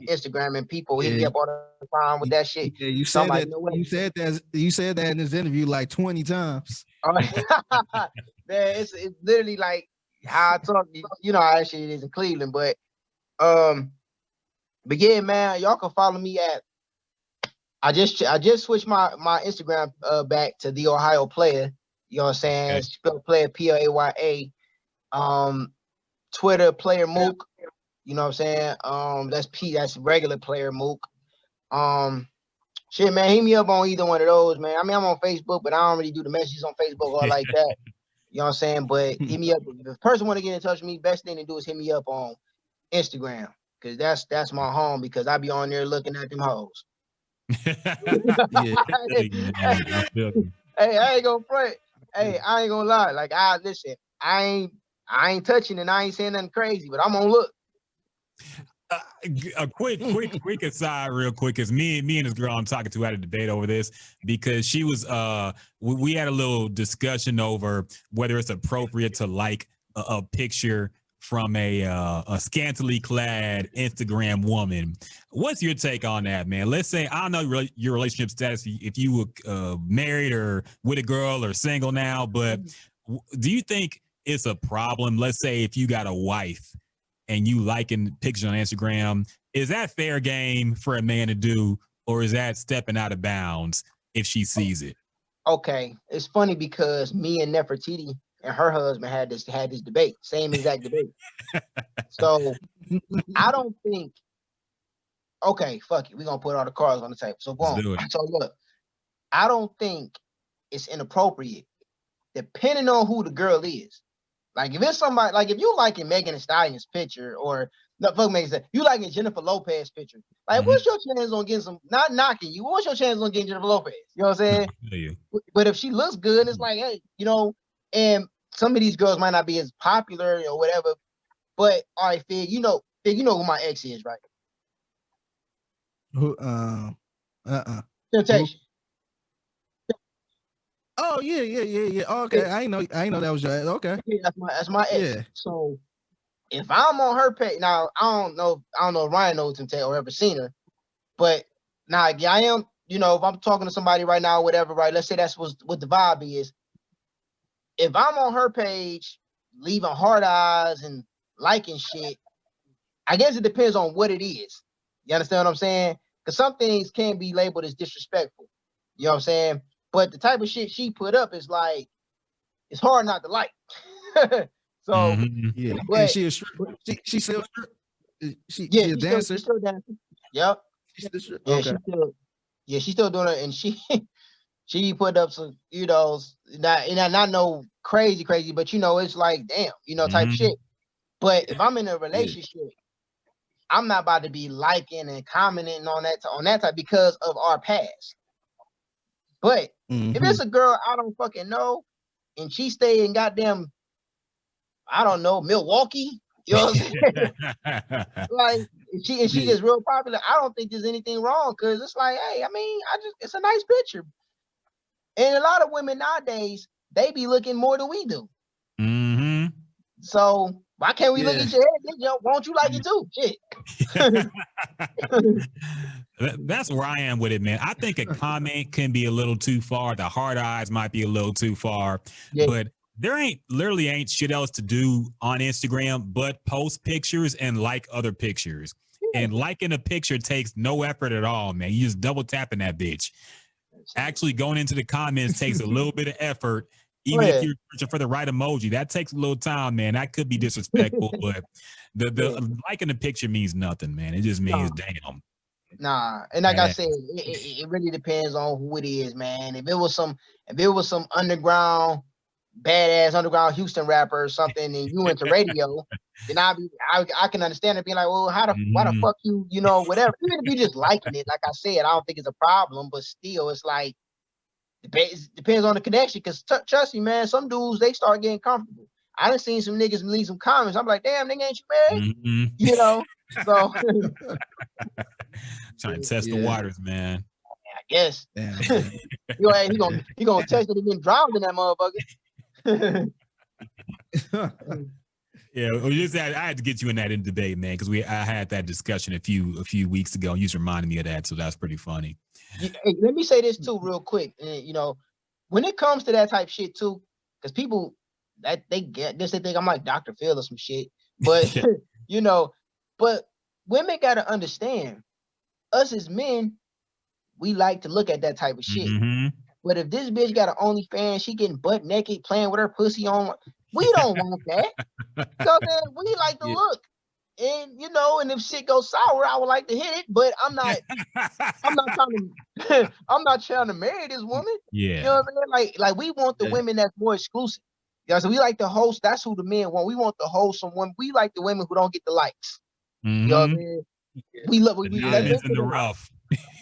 Instagram, and people hit me up all the time with that shit. Yeah, you said that. You said that in this interview like 20 times. Man, it's literally like how I talk. How shit is in Cleveland, but yeah, man, y'all can follow me at. I just switched my Instagram back to the Ohio Player. You know what I'm saying? Okay. Spell player PLAYA. Twitter player Mook. You know what I'm saying? That's regular player Mook. Shit, man, hit me up on either one of those, man. I mean, I'm on Facebook, but I don't really do the messages on Facebook or like that. You know what I'm saying? But hit me up. If the person want to get in touch with me, best thing to do is hit me up on Instagram. Because that's my home, because I be on there looking at them hoes. Hey, I ain't gonna front. Hey, I ain't gonna lie. Like, listen, I ain't touching and I ain't saying nothing crazy, but I'm gonna look. A quick aside, real quick, is me and this girl I'm talking to had a debate over this, because she was we had a little discussion over whether it's appropriate to like a picture from a scantily clad Instagram woman. What's your take on that, man? Let's say, I don't know your relationship status, if you were married or with a girl or single now, but do you think it's a problem? Let's say if you got a wife and you liking pictures on Instagram, is that fair game for a man to do, or is that stepping out of bounds if she sees it? Okay, it's funny because me and Nefertiti and her husband had this debate, same exact debate. So I don't think. Okay, fuck it. We're gonna put all the cards on the table. So boom. So look, I don't think it's inappropriate, depending on who the girl is. Like if it's somebody, like if you liking Megan Thee Stallion's picture, or no, fuck Megan Thee Stallion, you liking Jennifer Lopez's picture. Like, what's your chance on getting some? Not knocking you. What's your chance on getting Jennifer Lopez? You know what I'm saying? But if she looks good, it's like, hey, and some of these girls might not be as popular or whatever. But all right, Fig, you know who my ex is, right? Who? Temptation. Oh yeah. Okay, I know that was your ex. Okay. Yeah, that's my ex. Yeah. So if I'm on her page now, I don't know if Ryan knows Temptation or ever seen her, but now I am. If I'm talking to somebody right now, or whatever, right? Let's say that's what the vibe is. If I'm on her page, leaving hard eyes and liking shit, I guess it depends on what it is. You understand what I'm saying? Because some things can be labeled as disrespectful. You know what I'm saying? But the type of shit she put up is like, it's hard not to like. So yeah, but, and she still she a dancer. She's still dancing. Yep. She's still doing it, and she put up some, not no crazy, but it's like, damn, type shit. But if I'm in a relationship, I'm not about to be liking and commenting on that type because of our past. But if it's a girl I don't fucking know and she stay in goddamn, I don't know, Milwaukee, you know what I'm saying? Like, she gets real popular, I don't think there's anything wrong, because it's like, hey, I mean, it's a nice picture. And a lot of women nowadays, they be looking more than we do. So why can't we look at your head? Won't you like it too? Shit. That's where I am with it, man. I think a comment can be a little too far. The hard eyes might be a little too far. But there literally ain't shit else to do on Instagram but post pictures and like other pictures. And liking a picture takes no effort at all, man. You just double tapping that bitch. actually going into the comments takes a little bit of effort. Even if you're searching for the right emoji, that takes a little time, man. That could be disrespectful, but the liking the picture means nothing, man. It just means damn. Nah, and like I said, it really depends on who it is, man. If it was some underground, badass underground Houston rapper or something, and you into radio, then I can understand it being like, well, why the fuck you know, whatever. Even if you just liking it, like I said, I don't think it's a problem, but still, it's like depends on the connection. Because trust me, man, some dudes they start getting comfortable. I done seen some niggas leave some comments. I'm like, damn, nigga, ain't you married? You know, so trying to test the waters, man. I guess. He gonna test it and get drowned in that motherfucker. Yeah, I had to get you in that debate, man, because I had that discussion a few weeks ago. You just reminded me of that, so that's pretty funny. Hey, let me say this too, real quick. You know, when it comes to that type shit too, because people that they think I'm like Dr. Phil or some shit, but you know, but women gotta understand, us as men, we like to look at that type of shit. But if this bitch got an OnlyFans, she getting butt naked, playing with her pussy on, we don't want that. So then we like to look. And you know, and if shit goes sour, I would like to hit it, but I'm not trying to marry this woman. Yeah. You know what I mean? Like we want the women that's more exclusive. Yeah, so we like the host, that's who the men want. We want the wholesome women. We like the women who don't get the likes. You know what I mean? We love in the rough.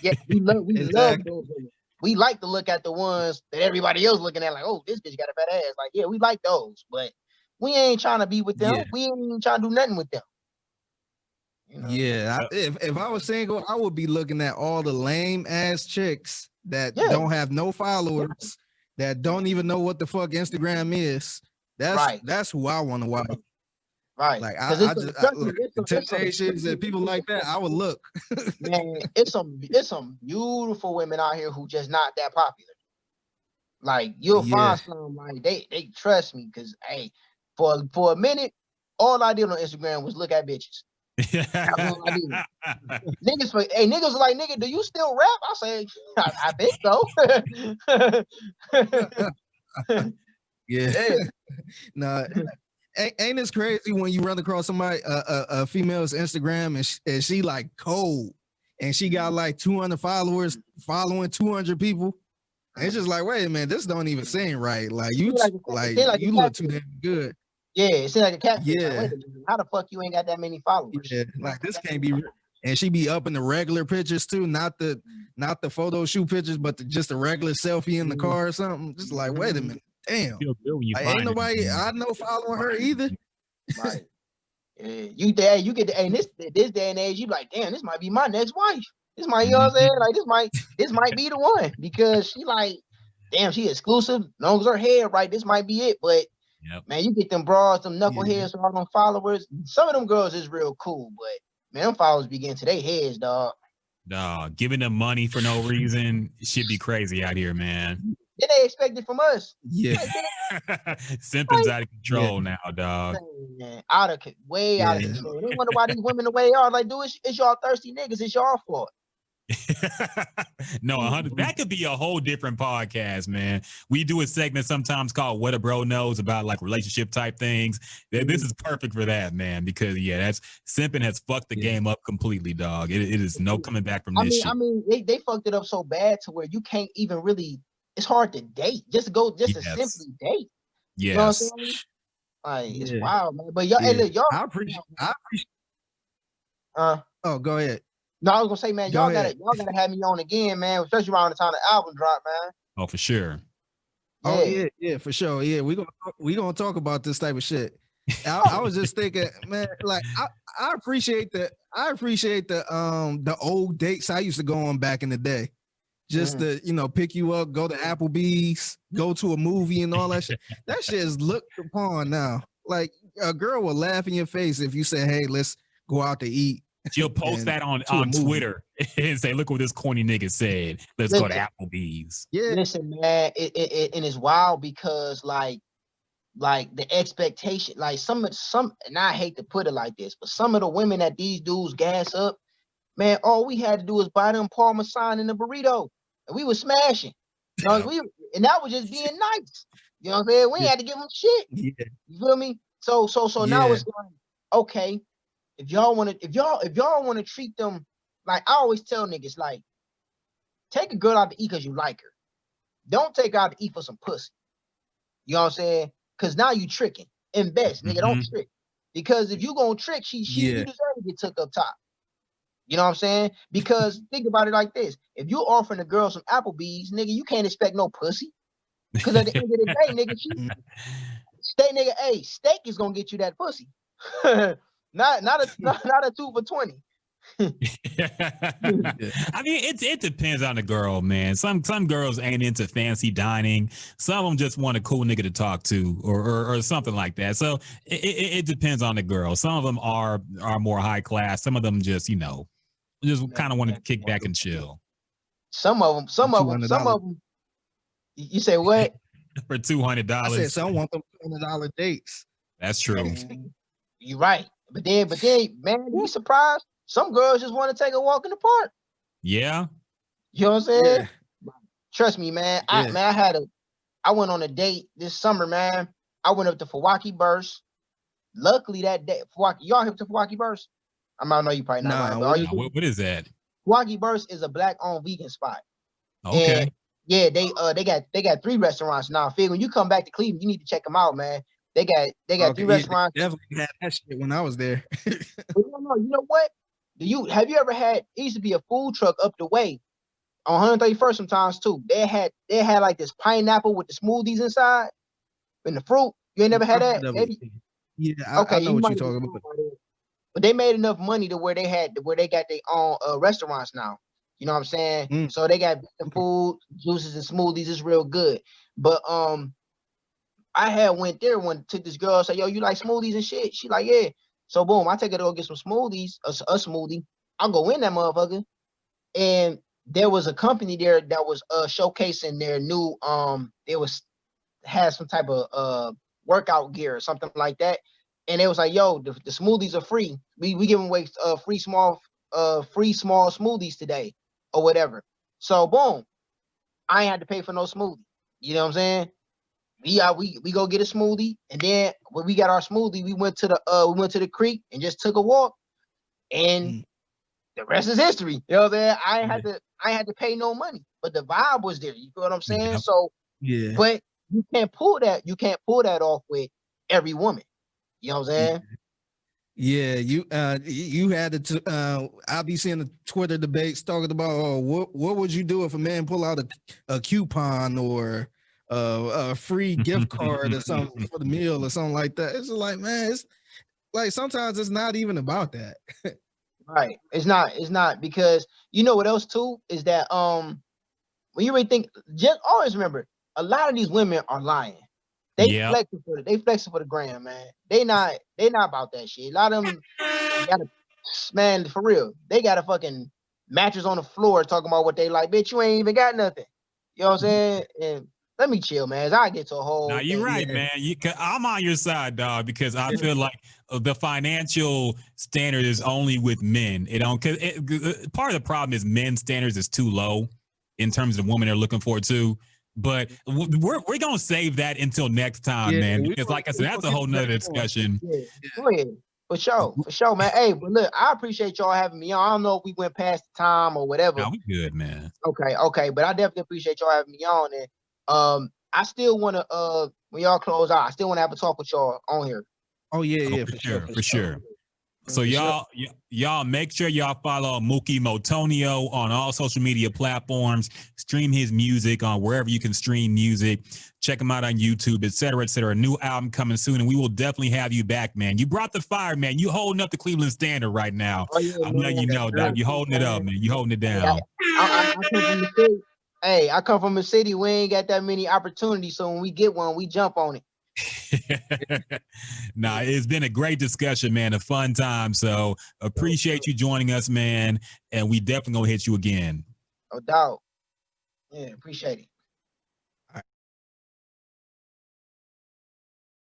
Yeah, we love those women. We like to look at the ones that everybody else looking at, like, oh, this bitch got a fat ass. Like, yeah, we like those, but we ain't trying to be with them. We ain't even trying to do nothing with them. You know? Yeah, if I was single, I would be looking at all the lame ass chicks that don't have no followers, that don't even know what the fuck Instagram is. That's who I want to watch. Right. Like Temptations and people like that, I would look. Man, it's some beautiful women out here who just not that popular. Like you'll find some like they trust me because hey, for a minute, all I did on Instagram was look at bitches. That's all I did. Niggas was like, nigga, do you still rap? I say, I think so. Yeah. No. Ain't this crazy when you run across somebody, a female's Instagram and she like cold and she got like 200 followers following 200 people? And it's just like, wait a minute, this don't even seem right. Like you you look too damn good. Yeah, it seems like a catfish. Yeah. Like, wait a minute, how the fuck you ain't got that many followers? Yeah, like this can't be. And she be up in the regular pictures too, not the photo shoot pictures, but just a regular selfie in the car or something. Just like, wait a minute. Damn, like, ain't nobody I know following her either. Right. You get in this day and age, you be like, damn, this might be my next wife. This might, you know what I'm saying? Like this might be the one because she like, damn, she exclusive. As long as her hair right, this might be it. But man, you get them broads, them knuckleheads, all them followers. Some of them girls is real cool, but man, them followers be getting to their heads, dog. Dog, giving them money for no reason should be crazy out here, man. Then they expect it from us. Yeah. Simping's out of control now, dog. Man, out of control. They wonder why these women the way they are. Like, dude, it's y'all thirsty niggas. It's y'all fault. No, 100. That could be a whole different podcast, man. We do a segment sometimes called "What a Bro Knows" about like relationship type things. This is perfect for that, man. Because that's simping has fucked the game up completely, dog. It is no coming back from this shit. I mean, they fucked it up so bad to where you can't even really. It's hard to date. Just to simply date. Yes. You know what I'm saying? Like it's wild, man. But y'all, hey, look, y'all. I appreciate. Oh, go ahead. No, I was gonna say, man, y'all gotta have me on again, man. Especially around the time the album drop, man. Oh, for sure. Oh yeah, for sure. Yeah, we gonna talk about this type of shit. I was just thinking, man, like I appreciate the old dates I used to go on back in the day. Just to, pick you up, go to Applebee's, go to a movie and all that shit. That shit is looked upon now. Like a girl will laugh in your face if you say, hey, let's go out to eat. She'll post that on Twitter and say, look what this corny nigga said. Let's go to Applebee's. Yeah. Listen, man, and it's wild because like the expectation, like some, and I hate to put it like this, but some of the women that these dudes gas up, man, all we had to do is buy them Parmesan and a burrito. and we was smashing. You know, and that was just being nice. You know what I'm saying? We ain't had to give them shit. Yeah. You feel me? So now it's like, okay, if y'all want to treat them like, I always tell niggas, like, take a girl out to eat because you like her. Don't take her out to eat for some pussy. You know what I'm saying? Because now you tricking. Invest, nigga. Don't trick. Because if you gonna trick, you deserve to get took up top. You know what I'm saying? Because think about it like this: if you offering a girl some Applebee's, nigga, you can't expect no pussy. Because at the end of the day, nigga, steak is gonna get you that pussy. not a 2 for $20. I mean, it depends on the girl, man. Some girls ain't into fancy dining. Some of them just want a cool nigga to talk to, or something like that. So it depends on the girl. Some of them are more high class. Some of them just kind of want to kick back and chill. Some of them. You say what? For $200. I said some want them $200 dates. That's true. You're right. But then, man, you be surprised. Some girls just want to take a walk in the park. Yeah. You know what I'm saying? Yeah. Trust me, man. Yeah. I went on a date this summer, man. I went up to Milwaukee Burst. Luckily that day, y'all hip to Milwaukee Burst? I know you probably not. Right, but what is that? Milwaukee Burst is a black-owned vegan spot. Okay. And yeah, they got 3 restaurants now. Fig, when you come back to Cleveland, you need to check them out, man. They got 3 restaurants. Definitely had that shit when I was there. You know what? Have you ever had? It used to be a food truck up the way on 131st sometimes too. They had like this pineapple with the smoothies inside and the fruit. You ain't never had that? Yeah, I know what you're talking about. But they made enough money to where they got their own restaurants now. You know what I'm saying? So they got the food, juices, and smoothies. It's real good. But I had went there took this girl, say, yo, you like smoothies and shit? She like, yeah. So boom, I take her to go get some smoothies, a smoothie. I'll go in that motherfucker. And there was a company there that was showcasing their new had some type of workout gear or something like that. And it was like, yo, the smoothies are free. We giving away free small smoothies today or whatever. So boom, I ain't had to pay for no smoothie. You know what I'm saying? We go get a smoothie, and then when we got our smoothie, we went to the creek and just took a walk, and the rest is history. You know what I'm saying? I ain't had to pay no money, but the vibe was there. You feel what I'm saying? Yeah. So yeah, but you can't pull that off with every woman. You know what I'm saying? Yeah, you had to. I'll be seeing the Twitter debates talking about, what would you do if a man pull out a coupon or a free gift card or something for the meal or something like that. It's like, man, it's like sometimes it's not even about that. Right. It's not because you know what else too is that when you really think, just always remember, a lot of these women are lying. They flexing for the gram, man. They not about that shit. A lot of them got man, for real. They got a fucking mattress on the floor talking about what they like. Bitch, you ain't even got nothing. You know what I'm saying? And let me chill, man. As I get to a whole. Now you're right, man. I'm on your side, dog, because I feel like the financial standard is only with men. It don't. Cause part of the problem is men's standards is too low in terms of the woman they're looking for too. But we're gonna save that until next time, man. Because like I said, that's a whole nother discussion. Yeah. For sure, man. Hey, but look, I appreciate y'all having me on. I don't know if we went past the time or whatever. No, we good, man. Okay, but I definitely appreciate y'all having me on. And I still want to when y'all close out, I still want to have a talk with y'all on here. Oh yeah, for sure. So y'all make sure y'all follow Mookie Motonio on all social media platforms. Stream his music on wherever you can stream music. Check him out on YouTube, et cetera, et cetera. New album coming soon, and we will definitely have you back, man. You brought the fire, man. You holding up the Cleveland standard right now. Oh, yeah, I'm letting you know, dog. You holding it up, man. You holding it down. I come from the city. Hey, I come from a city. We ain't got that many opportunities, so when we get one, we jump on it. Nah, it's been a great discussion, man. A fun time. So appreciate you joining us, man. And we definitely gonna hit you again. No doubt. Yeah, appreciate it.